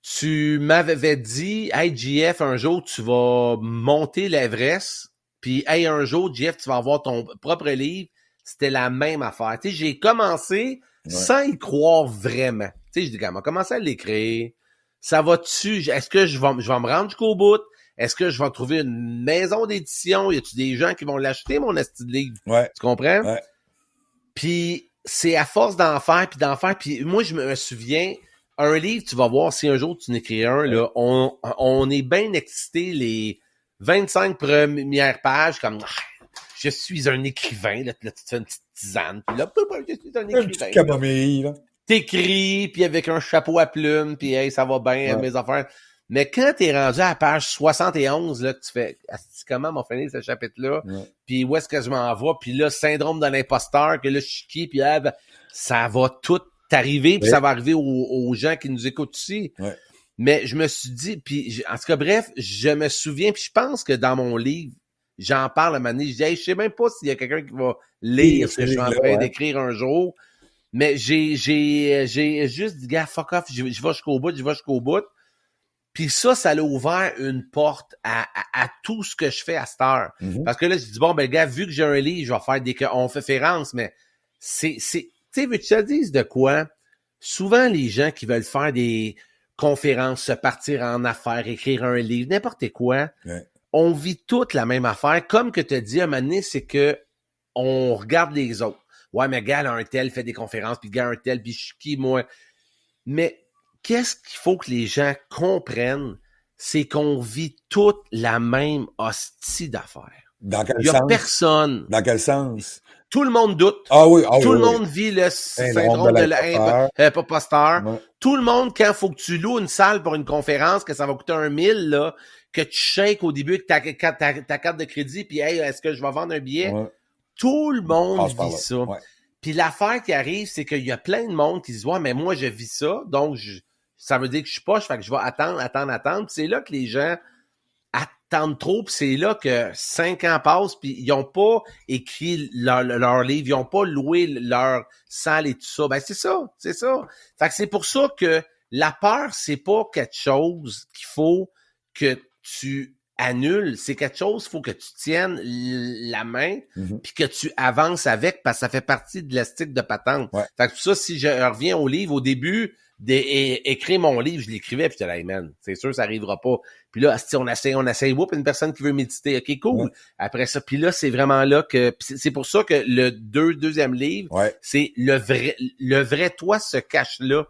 tu m'avais dit, hey, JF, un jour, tu vas monter l'Everest, puis, hey, un jour, JF, tu vas avoir ton propre livre. C'était la même affaire. Tu sais, j'ai commencé sans y croire vraiment. Tu sais, je dis, quand on va commencer à l'écrire, ça va-tu? Est-ce que je vais me rendre jusqu'au bout? Est-ce que je vais trouver une maison d'édition? Y a-tu des gens qui vont l'acheter, mon esti de livre? Ouais. Tu comprends? Ouais. Puis, c'est à force d'en faire. Puis moi, je me souviens, un livre, tu vas voir, si un jour tu n'écris un, là, on est bien excité les 25 premières pages, comme... Je suis un écrivain, là, tu te fais une petite tisane, puis là, je suis un écrivain. Une petite camomille, là. T'écris, puis avec un chapeau à plumes, puis hey, ça va bien, mes affaires. Mais quand t'es rendu à la page 71, là, que tu fais, comment m'en finir ce chapitre-là, puis où est-ce que je m'en vais, puis là, syndrome de l'imposteur, que là, je suis qui, puis là, ben, ça va tout t'arriver, puis ça va arriver aux gens qui nous écoutent ici. Ouais. Mais je me suis dit, puis en tout cas, bref, je me souviens, puis je pense que dans mon livre, j'en parle à un moment donné, je dis, hey, je sais même pas s'il y a quelqu'un qui va lire ce que je suis en train d'écrire un jour, mais j'ai juste dit, gars, fuck off, je vais jusqu'au bout. Puis ça l'a ouvert une porte à tout ce que je fais à cette heure. Parce que là, je dis, bon, ben, gars, vu que j'ai un livre, je vais faire des conférences, mais tu sais, veux-tu que je te dise de quoi? Souvent, les gens qui veulent faire des conférences, se partir en affaires, écrire un livre, n'importe quoi, on vit toute la même affaire. Comme que tu as dit, à un moment donné, c'est que on regarde les autres. Ouais, mais gars, un tel fait des conférences, puis gars, un tel, puis je suis qui, moi? Mais qu'est-ce qu'il faut que les gens comprennent? C'est qu'on vit toute la même hostie d'affaires. Dans quel sens? Il n'y a personne. Dans quel sens? Tout le monde doute. Ah oui, tout le monde vit le syndrome de l'imposteur. Tout le monde, quand il faut que tu loues une salle pour une conférence, que ça va coûter 1 000, là, que tu shakes au début avec ta carte de crédit, puis hey, est-ce que je vais vendre un billet? Tout le monde vit ça. Puis l'affaire qui arrive, c'est qu'il y a plein de monde qui se dit, ouais, mais moi, je vis ça, donc ça veut dire que je suis poche, fait que je vais attendre. Puis c'est là que les gens attendent trop, puis c'est là que 5 ans passent, puis ils n'ont pas écrit leur livre, ils n'ont pas loué leur salle et tout ça. Ben c'est ça. Fait que c'est pour ça que la peur, c'est pas quelque chose qu'il faut que tu annules, c'est quelque chose, il faut que tu tiennes la main puis que tu avances avec parce que ça fait partie de l'élastique de patente. Fait que pour ça, si je reviens au livre, au début, écrire mon livre, je l'écrivais puis j'étais là, hey man, c'est sûr, ça arrivera pas. Puis là, si on essaye, whoop, une personne qui veut méditer, ok, cool. Après ça, puis là, c'est vraiment là que, c'est pour ça que le deuxième livre, c'est le vrai toi se cache là.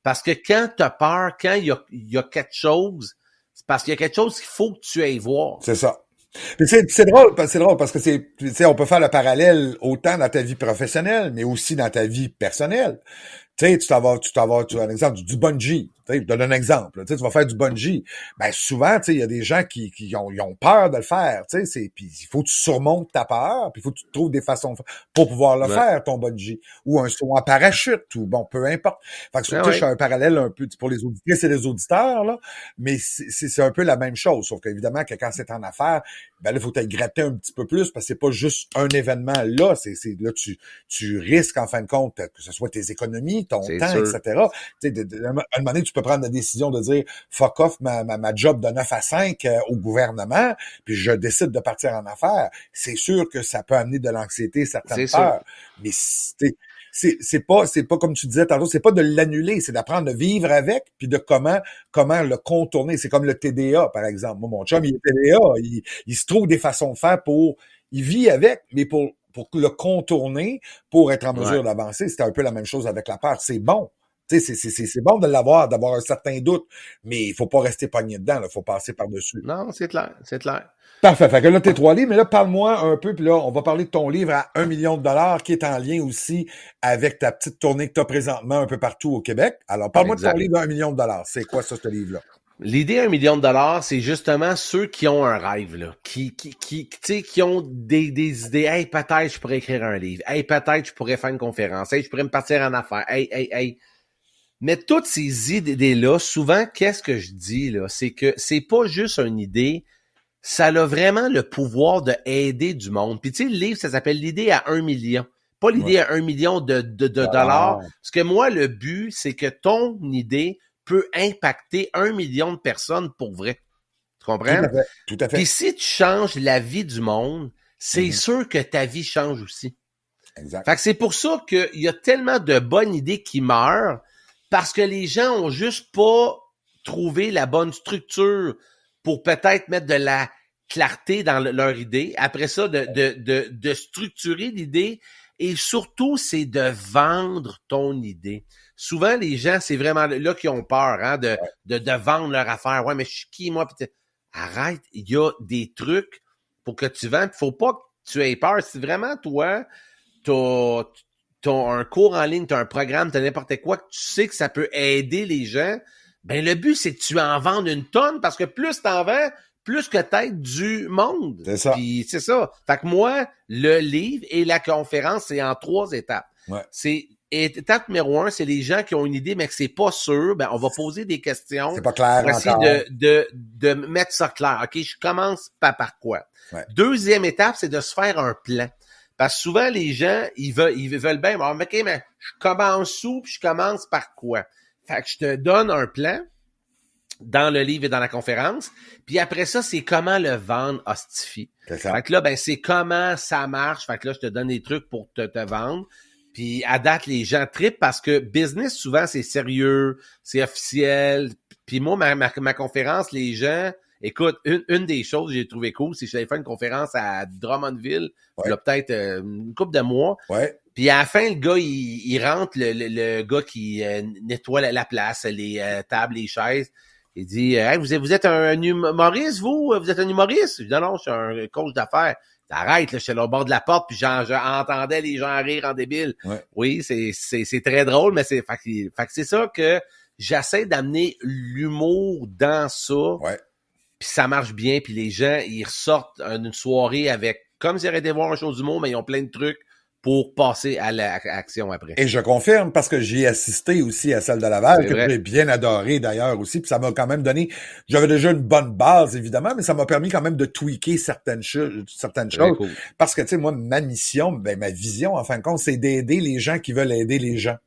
Parce que quand t'as peur, quand il y a quelque chose, c'est parce qu'il y a quelque chose qu'il faut que tu ailles voir. C'est ça. Puis c'est drôle parce que on peut faire le parallèle autant dans ta vie professionnelle, mais aussi dans ta vie personnelle. Tu sais, tu as un exemple du bungee. Tu sais, je donne un exemple. Tu sais, tu vas faire du bungee. Ben souvent, tu sais, il y a des gens qui ont peur de le faire. Tu sais, puis il faut que tu surmontes ta peur, puis il faut que tu trouves des façons pour pouvoir le faire, ton bungee, ou un saut en parachute, ou bon, peu importe. Fait que je fais un parallèle un peu pour les auditrices et les auditeurs là, mais c'est un peu la même chose, sauf qu'évidemment que quand c'est en affaires, ben là, il faut t'être gratter un petit peu plus parce que c'est pas juste un événement là, c'est là tu risques en fin de compte que ce soit tes économies, ton temps, etc. Tu sais, à un moment donné, tu peux prendre la décision de dire fuck off ma job de 9 à 5 au gouvernement, puis je décide de partir en affaires. C'est sûr que ça peut amener de l'anxiété, certaines peurs. Mais c'est pas comme tu disais tantôt, c'est pas de l'annuler, c'est d'apprendre à vivre avec, puis de comment le contourner. C'est comme le TDA, par exemple. Moi, mon chum, il est TDA, il se trouve des façons de faire il vit avec, mais pour le contourner, pour être en mesure d'avancer. C'était un peu la même chose avec la peur. C'est bon. Tu sais, c'est bon de l'avoir, d'avoir un certain doute, mais il faut pas rester pogné dedans, il faut passer par-dessus. Non, c'est clair, c'est clair. Parfait. Fait que là, tes 3 livres, mais là, parle-moi un peu, puis là, on va parler de ton livre à 1 million de dollars, qui est en lien aussi avec ta petite tournée que tu as présentement un peu partout au Québec. Alors, parle-moi de ton Exact. livre à 1 million de dollars. C'est quoi ça, ce livre-là? L'idée à 1 million de dollars, c'est justement ceux qui ont un rêve, là, tu sais, qui ont des idées. Hey, peut-être je pourrais écrire un livre. Hey, peut-être je pourrais faire une conférence. Hey, je pourrais me partir en affaires. Hey. Mais toutes ces idées-là, souvent, qu'est-ce que je dis, là? C'est que c'est pas juste une idée, ça a vraiment le pouvoir de aider du monde. Puis tu sais, le livre, ça s'appelle l'idée à 1 million. Pas l'idée Ouais. à 1 million de dollars. Alors, Parce que moi, le but, c'est que ton idée peut impacter 1 million de personnes pour vrai. Tu tout comprends? à fait. Tout à Puis fait. si tu changes la vie du monde, c'est Mhm. sûr que ta vie change aussi. Exact. Fait que c'est pour ça qu'il y a tellement de bonnes idées qui meurent parce que les gens ont juste pas trouvé la bonne structure pour peut-être mettre de la clarté dans leur idée. Après ça, de structurer l'idée et surtout, c'est de vendre ton idée. Souvent, les gens, c'est vraiment là qu'ils ont peur hein, de vendre leur affaire. Ouais, mais je suis qui, moi? Arrête, il y a des trucs pour que tu vendes. Faut pas que tu aies peur. Si vraiment, toi, t'as un cours en ligne, t'as un programme, t'as n'importe quoi, que tu sais que ça peut aider les gens, ben le but, c'est que tu en vendes une tonne, parce que plus t'en vends, plus que t'aides du monde. C'est ça. Puis c'est ça. Fait que moi, le livre et la conférence, c'est en 3 étapes. Ouais. C'est étape numéro 1, c'est les gens qui ont une idée, mais que c'est pas sûr, ben on va poser des questions C'est pas clair pour essayer encore. de mettre ça clair. OK, je commence pas par quoi? Ouais. Deuxième étape, c'est de se faire un plan. Parce que souvent, les gens, ils veulent bien, mais OK, mais je commence où, puis je commence par quoi? Fait que je te donne un plan dans le livre et dans la conférence, puis après ça, c'est comment le vendre hostifie. C'est ça. Fait que là, ben, c'est comment ça marche. Fait que là, je te donne des trucs pour te vendre. Puis à date, les gens trippent parce que business, souvent, c'est sérieux, c'est officiel. Puis moi, ma conférence, les gens... Écoute, une des choses que j'ai trouvé cool, c'est que j'avais fait une conférence à Drummondville, il y a peut-être une couple de mois. Ouais. Puis à la fin, le gars, il rentre, le gars qui nettoie la place, les tables, les chaises. Il dit hey, vous êtes un humoriste, vous? Vous êtes un humoriste? Je dis non, je suis un coach d'affaires. Arrête, là, j'étais au bord de la porte, puis j'entendais les gens rire en débile. Ouais. Oui, c'est très drôle, mais fait que c'est ça que j'essaie d'amener l'humour dans ça. Ouais. Puis ça marche bien, puis les gens, ils ressortent d'une soirée avec, comme s'ils auraient été voir un show d'humour, mais ils ont plein de trucs pour passer à l'action après. Et je confirme parce que j'y ai assisté aussi à celle de Laval, que j'ai bien adoré d'ailleurs aussi, puis ça m'a quand même donné, j'avais déjà une bonne base évidemment, mais ça m'a permis quand même de tweaker certaines choses, cool. Parce que tu sais, moi, ma mission, ben ma vision en fin de compte, c'est d'aider les gens qui veulent aider les gens.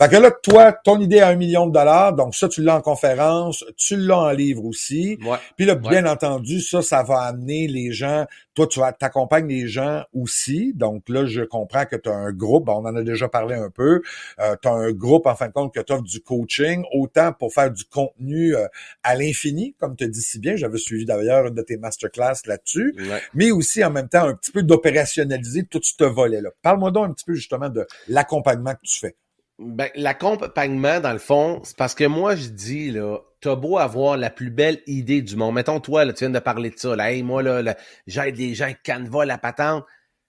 Fait que là, toi, ton idée à 1 million de dollars, donc ça, tu l'as en conférence, tu l'as en livre aussi. Ouais. Puis là, bien entendu, ça va amener les gens, toi, t'accompagnes les gens aussi. Donc là, je comprends que tu as un groupe, on en a déjà parlé un peu, tu as un groupe, en fin de compte, que tu offres du coaching, autant pour faire du contenu à l'infini, comme tu dis si bien, j'avais suivi d'ailleurs une de tes masterclass là-dessus, mais aussi en même temps un petit peu d'opérationnaliser tout ce volet-là. Parle-moi donc un petit peu justement de l'accompagnement que tu fais. Ben, l'accompagnement, dans le fond, c'est parce que moi, je dis, là, t'as beau avoir la plus belle idée du monde. Mettons, toi, là, tu viens de parler de ça, là, hey, moi, là j'aide les gens avec Canva, la patente.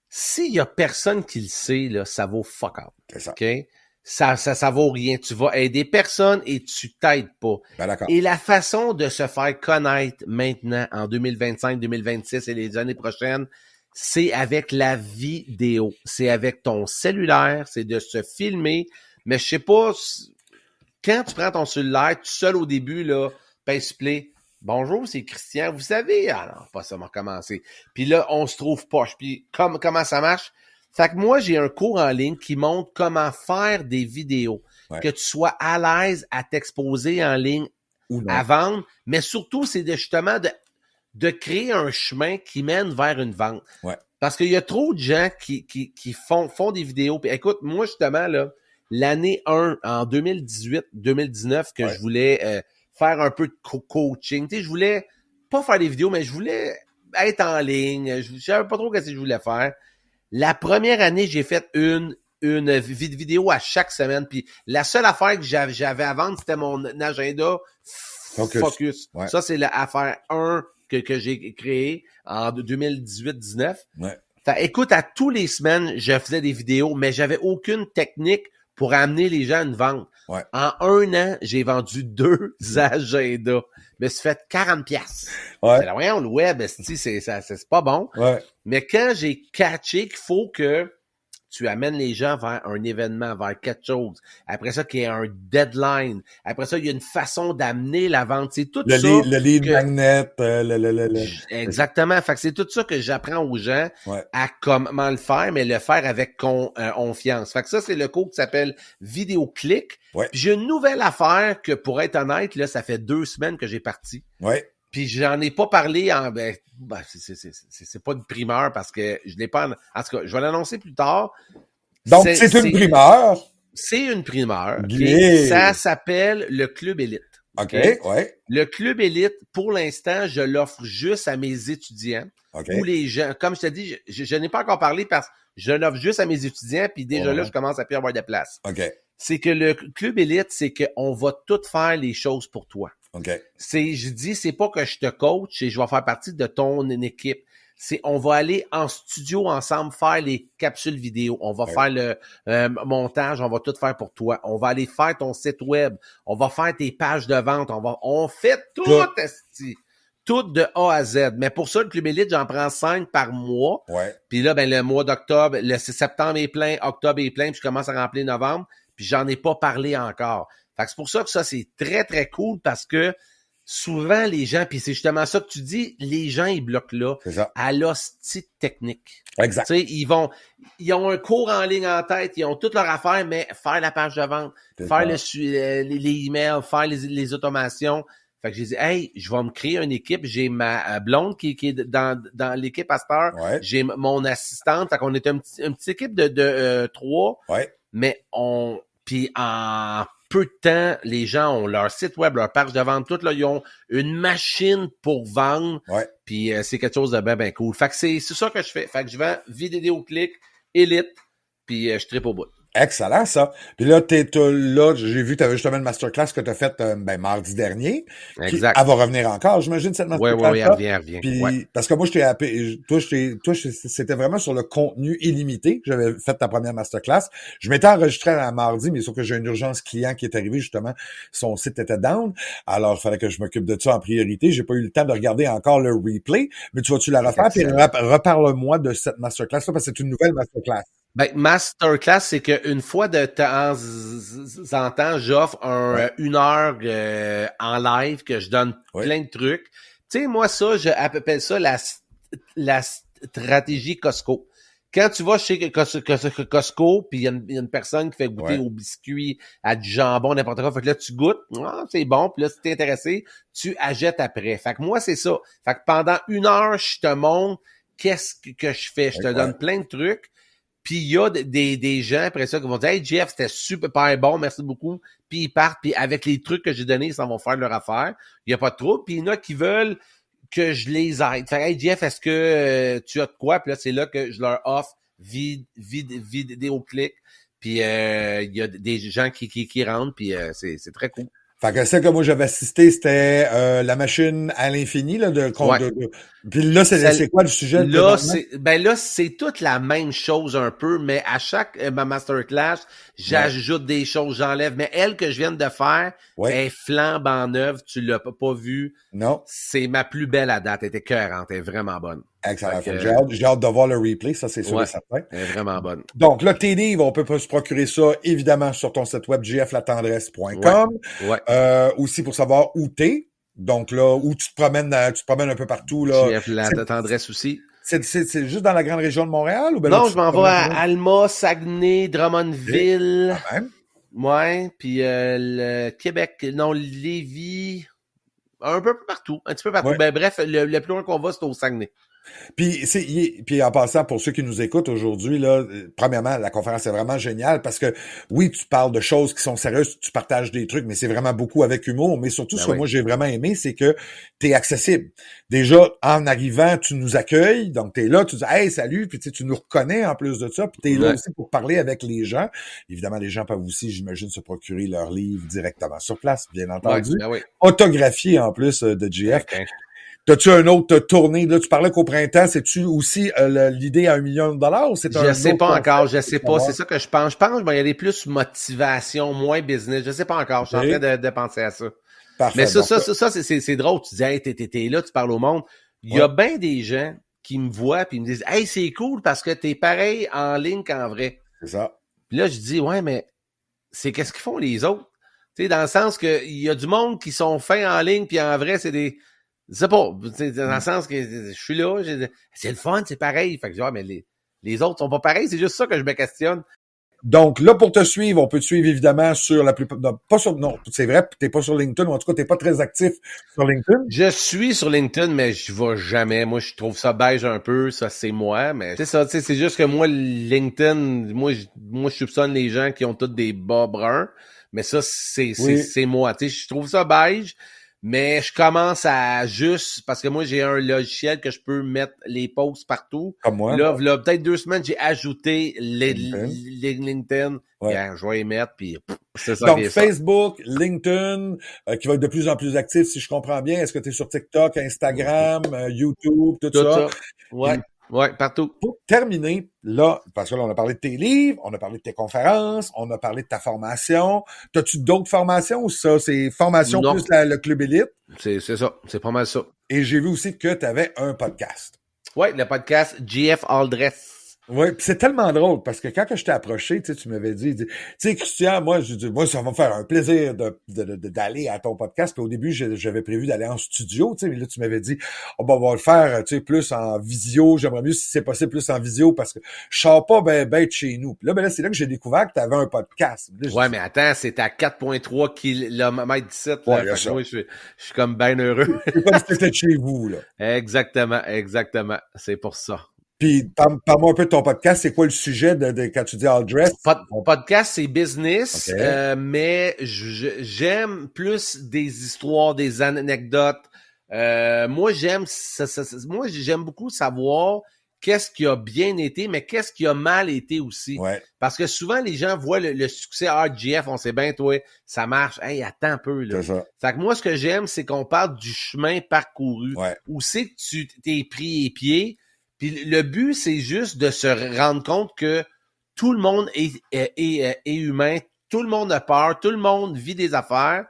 S'il y a personne qui le sait, là, ça vaut fuck out. C'est ça. OK? Ça vaut rien. Tu vas aider personne et tu t'aides pas. Ben, d'accord. Et la façon de se faire connaître maintenant, en 2025, 2026 et les années prochaines, c'est avec la vidéo. C'est avec ton cellulaire, c'est de se filmer. Mais je sais pas, quand tu prends ton cellulaire, tout seul au début, là, pèse play. Bonjour, c'est Christian. Vous savez, ah non, pas ça m'a recommencé. Puis là, on se trouve poche. Puis comment ça marche? Fait que moi, j'ai un cours en ligne qui montre comment faire des vidéos. Ouais. Que tu sois à l'aise à t'exposer en ligne, à vendre. Mais surtout, c'est justement de créer un chemin qui mène vers une vente. Ouais. Parce qu'il y a trop de gens qui font des vidéos. Puis écoute, moi, justement, là, l'année 1, en 2018-2019, que je voulais faire un peu de coaching. Tu sais, je voulais pas faire des vidéos, mais je voulais être en ligne. Je savais pas trop ce que je voulais faire. La première année, j'ai fait une une vidéo à chaque semaine. Puis la seule affaire que j'avais à vendre, c'était mon agenda Focus. Ouais. Ça, c'est l'affaire 1 que j'ai créé en 2018-19. Ouais. Écoute, à tous les semaines, je faisais des vidéos, mais j'avais aucune technique pour amener les gens à une vente. Ouais. En 1 an, j'ai vendu 2 agendas. Je me suis fait 40$. Ouais. C'est là, voyons, le web, c'est pas bon. Ouais. Mais quand j'ai catché qu'il faut que tu amènes les gens vers un événement, vers quelque chose. Après ça, qu'il y ait un deadline. Après ça, il y a une façon d'amener la vente. C'est tout ça. Le lead magnet. Exactement. Fait que c'est tout ça que j'apprends aux gens à comment le faire, mais le faire avec confiance. Fait que ça, c'est le cours qui s'appelle Vidéoclick. Ouais. Puis j'ai une nouvelle affaire que, pour être honnête, là, ça fait 2 semaines que j'ai parti. Ouais. Puis j'en ai pas parlé c'est pas une primeur parce que je l'ai pas. En tout cas, je vais l'annoncer plus tard. Donc, c'est une primeur. C'est une primeur. Yeah. Ça s'appelle le Club Élite. OK, ouais. Le Club Élite, pour l'instant, je l'offre juste à mes étudiants ou les gens. Comme je te dis, je n'ai pas encore parlé parce que je l'offre juste à mes étudiants, puis déjà là, je commence à plus avoir de place. OK. C'est que le Club Élite, c'est qu'on va tout faire les choses pour toi. OK. Je dis, c'est pas que je te coach et je vais faire partie de ton équipe. On va aller en studio ensemble faire les capsules vidéo. On va faire le montage, on va tout faire pour toi. On va aller faire ton site web. On va faire tes pages de vente. On fait tout, esti. Tout de A à Z. Mais pour ça, le Club Élite, j'en prends 5 par mois. Ouais. Puis là, le mois d'octobre, septembre est plein, octobre est plein, puis je commence à remplir novembre. Puis j'en ai pas parlé encore. Fait que c'est pour ça que ça, c'est très, très cool parce que souvent, les gens, puis c'est justement ça que tu dis, les gens, ils bloquent là à l'hostie technique. Exact. Tu sais, ils ont un cours en ligne en tête, ils ont toute leur affaire, mais faire la page de vente, faire les emails, faire les automations. Fait que j'ai dit, hey, je vais me créer une équipe. J'ai ma blonde qui est dans l'équipe à cette heure. Ouais. J'ai mon assistante. Fait qu'on est une petite équipe de 3. Ouais. Mais puis en peu de temps, les gens ont leur site web, leur page de vente, tout là, ils ont une machine pour vendre. Ouais. Puis c'est quelque chose de bien cool. Fait que c'est ça que je fais. Fait que je vends Vidéoclick, Élite, puis je tripe au bout. Excellent, ça. Puis là, là, j'ai vu que tu avais justement une masterclass que tu as faite mardi dernier. Exact. Elle va revenir encore, j'imagine, cette masterclass. Oui, elle revient. Puis, parce que moi, toi, c'était vraiment sur le contenu illimité que j'avais fait ta première masterclass. Je m'étais enregistré à mardi, mais sauf que j'ai une urgence client qui est arrivée, justement. Son site était down. Alors, il fallait que je m'occupe de ça en priorité. J'ai pas eu le temps de regarder encore le replay, mais tu vas-tu la refaire? Puis reparle-moi de cette masterclass-là, parce que c'est une nouvelle masterclass. Masterclass, c'est qu'une fois de temps en temps, j'offre une heure en live que je donne plein de trucs. Tu sais, moi, ça, j'appelle ça la stratégie Costco. Quand tu vas chez Costco, puis il y a une personne qui fait goûter au biscuit, à du jambon, n'importe quoi, fait que là, tu goûtes, c'est bon, puis là, si t'es intéressé, tu achètes après. Fait que moi, c'est ça. Fait que pendant 1 heure, je te montre qu'est-ce que je fais. Je te donne plein de trucs. Puis il y a des gens après ça qui vont dire « Hey Jeff, c'était super bon, merci beaucoup. » Puis ils partent, puis avec les trucs que j'ai donnés, ils s'en vont faire leur affaire. Il n'y a pas de trouble. Puis il y en a qui veulent que je les aide. Fait « Hey Jeff, est-ce que tu as de quoi? » Puis là, c'est là que je leur offre Vidéoclick. Puis il y a des gens qui rentrent, puis c'est très cool. Fait que celle que moi j'avais assisté, c'était la machine à l'infini, là, Puis là, c'est quoi le sujet? Là, c'est toute la même chose un peu, mais à chaque ma masterclass, j'ajoute des choses, j'enlève. Mais elle que je viens de faire est flambant neuve, tu l'as pas vue. Non. C'est ma plus belle à date, elle était écœurante, elle est vraiment bonne. Excellent. J'ai hâte de voir le replay, ça c'est sûr et certain. Elle est vraiment bonne. Donc là, tes livres, on peut se procurer ça évidemment sur ton site web jflatendresse.com. Aussi pour savoir où t'es. Donc là, où tu te promènes un peu partout. Là. JF La Tendresse aussi. C'est juste dans la grande région de Montréal? Ou non, je m'en vais à Alma, Saguenay, Drummondville. Quand même. Ouais, puis le Québec, non, Lévis, un peu partout, un petit peu partout. Ouais. Ben bref, le plus loin qu'on va, c'est au Saguenay. Puis en passant, pour ceux qui nous écoutent aujourd'hui, là, premièrement, la conférence est vraiment géniale parce que oui, tu parles de choses qui sont sérieuses, tu partages des trucs, mais c'est vraiment beaucoup avec humour. Mais surtout, ce que moi j'ai vraiment aimé, c'est que tu es accessible. Déjà, en arrivant, tu nous accueilles, donc tu es là, tu dis hey, salut, puis tu nous reconnais en plus de ça, puis tu es là aussi pour parler avec les gens. Évidemment, les gens peuvent aussi, j'imagine, se procurer leurs livres directement sur place, bien entendu. Autographié en plus de GF. Okay. T'as-tu une autre tournée? Là, tu parlais qu'au printemps, c'est-tu aussi l'idée à $1 million ou c'est Je sais pas encore, je sais pas. C'est ça que je pense. Je pense qu'il y a des plus motivation, moins business. Je sais pas encore. Je suis en train de penser à ça. Parfait, mais ça, c'est drôle. Tu dis, hey, t'es là, tu parles au monde. Il y a bien des gens qui me voient puis me disent, hey, c'est cool parce que t'es pareil en ligne qu'en vrai. C'est ça. Puis là, je dis, ouais, mais c'est qu'est-ce qu'ils font les autres? Tu sais, dans le sens que il y a du monde qui sont fins en ligne puis en vrai, c'est des... Je sais pas, dans le sens que je suis là, c'est le fun, c'est pareil. Fait que je dis, ah, mais les autres sont pas pareils, c'est juste ça que je me questionne. Donc là, pour te suivre, on peut te suivre évidemment sur la plupart... Non, c'est vrai, t'es pas sur LinkedIn, ou en tout cas, t'es pas très actif sur LinkedIn. Je suis sur LinkedIn, mais je vais jamais. Moi, je trouve ça beige un peu, ça c'est moi, mais c'est ça, tu sais, c'est juste que moi, LinkedIn, moi, je soupçonne les gens qui ont tous des bas bruns, mais ça, c'est moi, tu sais, je trouve ça beige. Mais je commence à juste, parce que moi, j'ai un logiciel que je peux mettre les posts partout. Comme moi. Là, peut-être 2 semaines, j'ai ajouté les LinkedIn. Ouais. Bien, je vais les mettre, puis c'est ça. Donc, Facebook, LinkedIn, qui va être de plus en plus actif, si je comprends bien. Est-ce que tu es sur TikTok, Instagram, YouTube, tout ça? Ouais. Ouais, partout. Pour terminer, là, parce que là, on a parlé de tes livres, on a parlé de tes conférences, on a parlé de ta formation. T'as-tu d'autres formations ou ça? C'est formation plus le Club Élite? C'est ça. C'est pas mal ça. Et j'ai vu aussi que tu avais un podcast. Oui, le podcast GF All Dress. Oui, puis c'est tellement drôle parce que quand je t'ai approché, tu m'avais dit, tu sais, Christian, moi, ça va me faire un plaisir d'aller à ton podcast. Puis au début, j'avais prévu d'aller en studio, tu sais, mais là, tu m'avais dit, on va le faire, tu sais, plus en visio. J'aimerais mieux si c'est possible plus en visio parce que je sors pas ben de chez nous. Puis là, c'est là que j'ai découvert que tu avais un podcast. Là, mais attends, c'est à 4,3 km d'ici. Moi, je suis comme bien heureux. C'est comme si c'était chez vous, là. Exactement. C'est pour ça. Puis, parle-moi un peu de ton podcast. C'est quoi le sujet de quand tu dis All Dress? Mon podcast, c'est business, mais j'aime plus des histoires, des anecdotes. Moi, j'aime beaucoup savoir qu'est-ce qui a bien été, mais qu'est-ce qui a mal été aussi. Ouais. Parce que souvent, les gens voient le succès RGF, on sait bien, toi, ça marche. Hey, attends un peu, là. C'est ça. Fait que moi, ce que j'aime, c'est qu'on parle du chemin parcouru. Ouais. Où c'est que tu t'es pris les pieds. Puis le but, c'est juste de se rendre compte que tout le monde est humain, tout le monde a peur, tout le monde vit des affaires.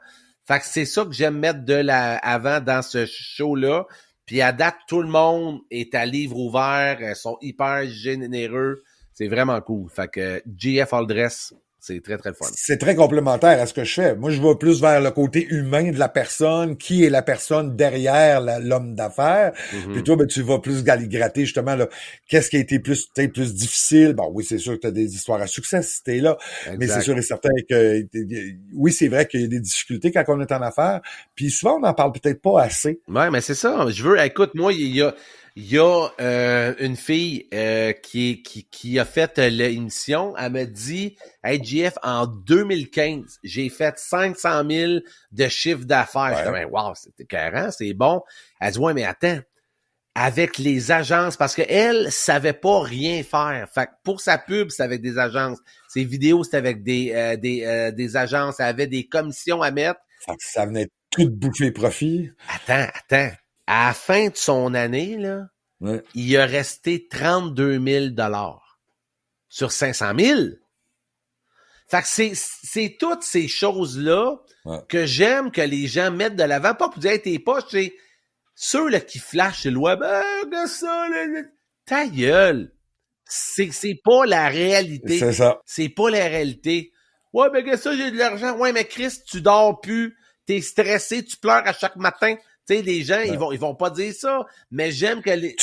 Fait que c'est ça que j'aime mettre de l'avant dans ce show-là. Puis à date, tout le monde est à livre ouvert, ils sont hyper généreux. C'est vraiment cool. Fait que GF All Dress, c'est très, très fun. C'est très complémentaire à ce que je fais. Moi, je vais plus vers le côté humain de la personne, qui est la personne derrière l'homme d'affaires. Mm-hmm. Puis toi, tu vas plus gratter justement là, qu'est-ce qui a été plus difficile. Bon, oui, c'est sûr que tu as des histoires à succès si t'es là, exact. Mais c'est sûr et certain que oui, c'est vrai qu'il y a des difficultés quand on est en affaires. Puis souvent, on n'en parle peut-être pas assez. Ouais, mais c'est ça. Écoute, moi, il y a une fille qui a fait l'émission. Elle m'a dit, hey, GF, en 2015, j'ai fait 500 000 de chiffre d'affaires. Ouais. Je dis, wow, c'était carré, c'est bon. Elle dit, ouais, mais attends, avec les agences, parce qu'elle savait pas rien faire. Fait que pour sa pub, c'était avec des agences. Ses vidéos, c'était avec des agences. Elle avait des commissions à mettre. Fait que ça venait tout bouffer profit. Attends. À la fin de son année, là, ouais. Il a resté 32 000 $ sur 500 000. Fait que c'est toutes ces choses-là que j'aime que les gens mettent de l'avant. Pas pour dire, hey, t'es poches, c'est ceux là, qui flashent le web. Regarde ça, là, ta gueule. C'est pas la réalité. C'est ça. C'est pas la réalité. Ouais, ben, regarde ça, j'ai de l'argent. Ouais, mais Chris, tu dors plus. T'es stressé, tu pleures à chaque matin. Tu sais, les gens, ils vont pas dire ça, mais j'aime que les...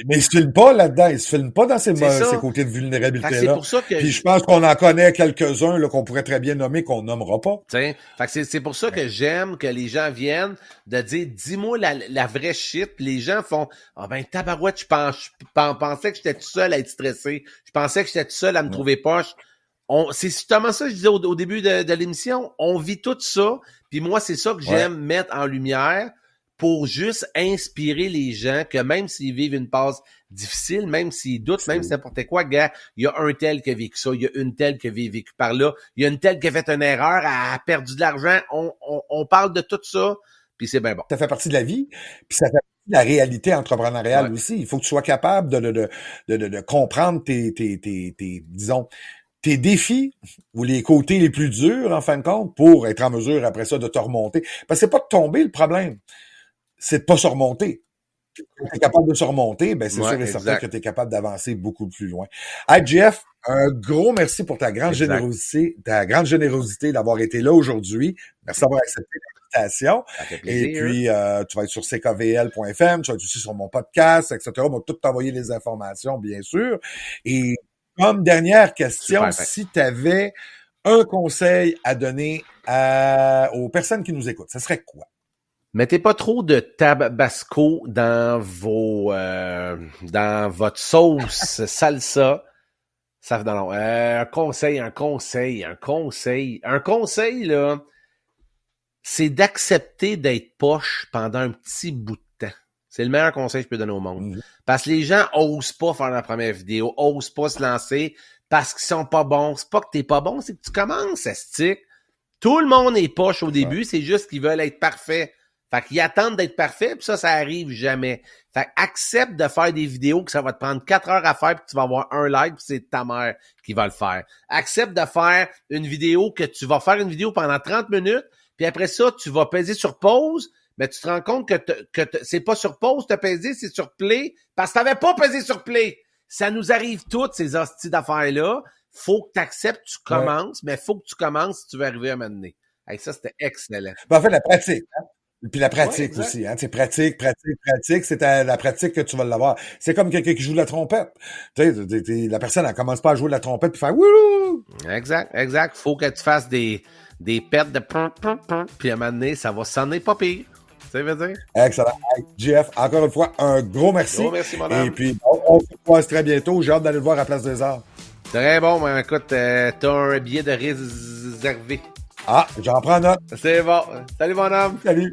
Mais ils se filment pas là-dedans, ils se filment pas dans ces côtés de vulnérabilité-là. C'est pour ça que... Puis je pense qu'on en connaît quelques-uns là, qu'on pourrait très bien nommer, qu'on nommera pas. Fait que c'est pour ça que j'aime que les gens viennent de dire, dis-moi la vraie shit. Puis les gens font, tabarouette, je pensais que j'étais tout seul à être stressé. Je pensais que j'étais tout seul à me trouver poche. C'est justement ça que je disais au début de l'émission. On vit tout ça. Puis moi, c'est ça que j'aime mettre en lumière pour juste inspirer les gens que même s'ils vivent une passe difficile, même s'ils doutent, même si n'importe quoi, gars, il y a un tel qui a vécu ça, il y a une telle qui a vécu par là, il y a une telle qui a fait une erreur, elle a perdu de l'argent, on parle de tout ça, puis c'est bien bon. Ça fait partie de la vie, puis ça fait partie de la réalité entrepreneuriale aussi. Il faut que tu sois capable de comprendre disons, tes défis ou les côtés les plus durs, en fin de compte, pour être en mesure, après ça, de te remonter. Parce que c'est pas de tomber le problème, c'est de pas se remonter. Quand tu es capable de se remonter, ben c'est sûr et certain que tu es capable d'avancer beaucoup plus loin. Hey, Jeff, un gros merci pour ta grande générosité d'avoir été là aujourd'hui. Merci d'avoir accepté l'invitation. Et puis, tu vas être sur ckvl.fm, tu vas être aussi sur mon podcast, etc. On va tout t'envoyer les informations, bien sûr. Et comme dernière question, si tu avais un conseil à donner aux personnes qui nous écoutent, ça serait quoi? Mettez pas trop de tabasco dans votre sauce salsa. Un conseil, là, c'est d'accepter d'être poche pendant un petit bout de temps. C'est le meilleur conseil que je peux donner au monde. Parce que les gens osent pas faire la première vidéo, osent pas se lancer parce qu'ils sont pas bons. C'est pas que t'es pas bon, c'est que tu commences à stick. Tout le monde est poche au début, c'est juste qu'ils veulent être parfaits. Fait qu'ils attendent d'être parfaits, puis ça arrive jamais. Fait accepte de faire des vidéos que ça va te prendre 4 heures à faire, puis tu vas avoir un like, puis c'est ta mère qui va le faire. Accepte de faire une vidéo que tu vas faire une vidéo pendant 30 minutes, puis après ça, tu vas peser sur pause, mais tu te rends compte que c'est pas sur pause, t'as pesé, c'est sur play, parce que t'avais pas pesé sur play. Ça nous arrive toutes, ces hosties d'affaires-là. Faut que tu acceptes, tu commences, mais faut que tu commences si tu veux arriver à m'amener. Hey, ça, c'était excellent. Ben, en fait, la pratique, hein? Puis la pratique aussi, hein. C'est pratique, c'est la pratique que tu vas l'avoir. C'est comme quelqu'un qui joue de la trompette. Tu sais, la personne, elle commence pas à jouer de la trompette puis faire wouhou! Exact. Faut que tu fasses des pertes de puis à un moment donné, ça va sonner pas pire. Ça veut dire? Excellent. Hey, Jeff, encore une fois, un gros merci. Gros merci, mon homme. Et puis, on se croise très bientôt. J'ai hâte d'aller le voir à Place des Arts. Très bon, mais écoute, t'as un billet de réservé. Ah, j'en prends note. C'est bon. Salut, mon homme. Salut.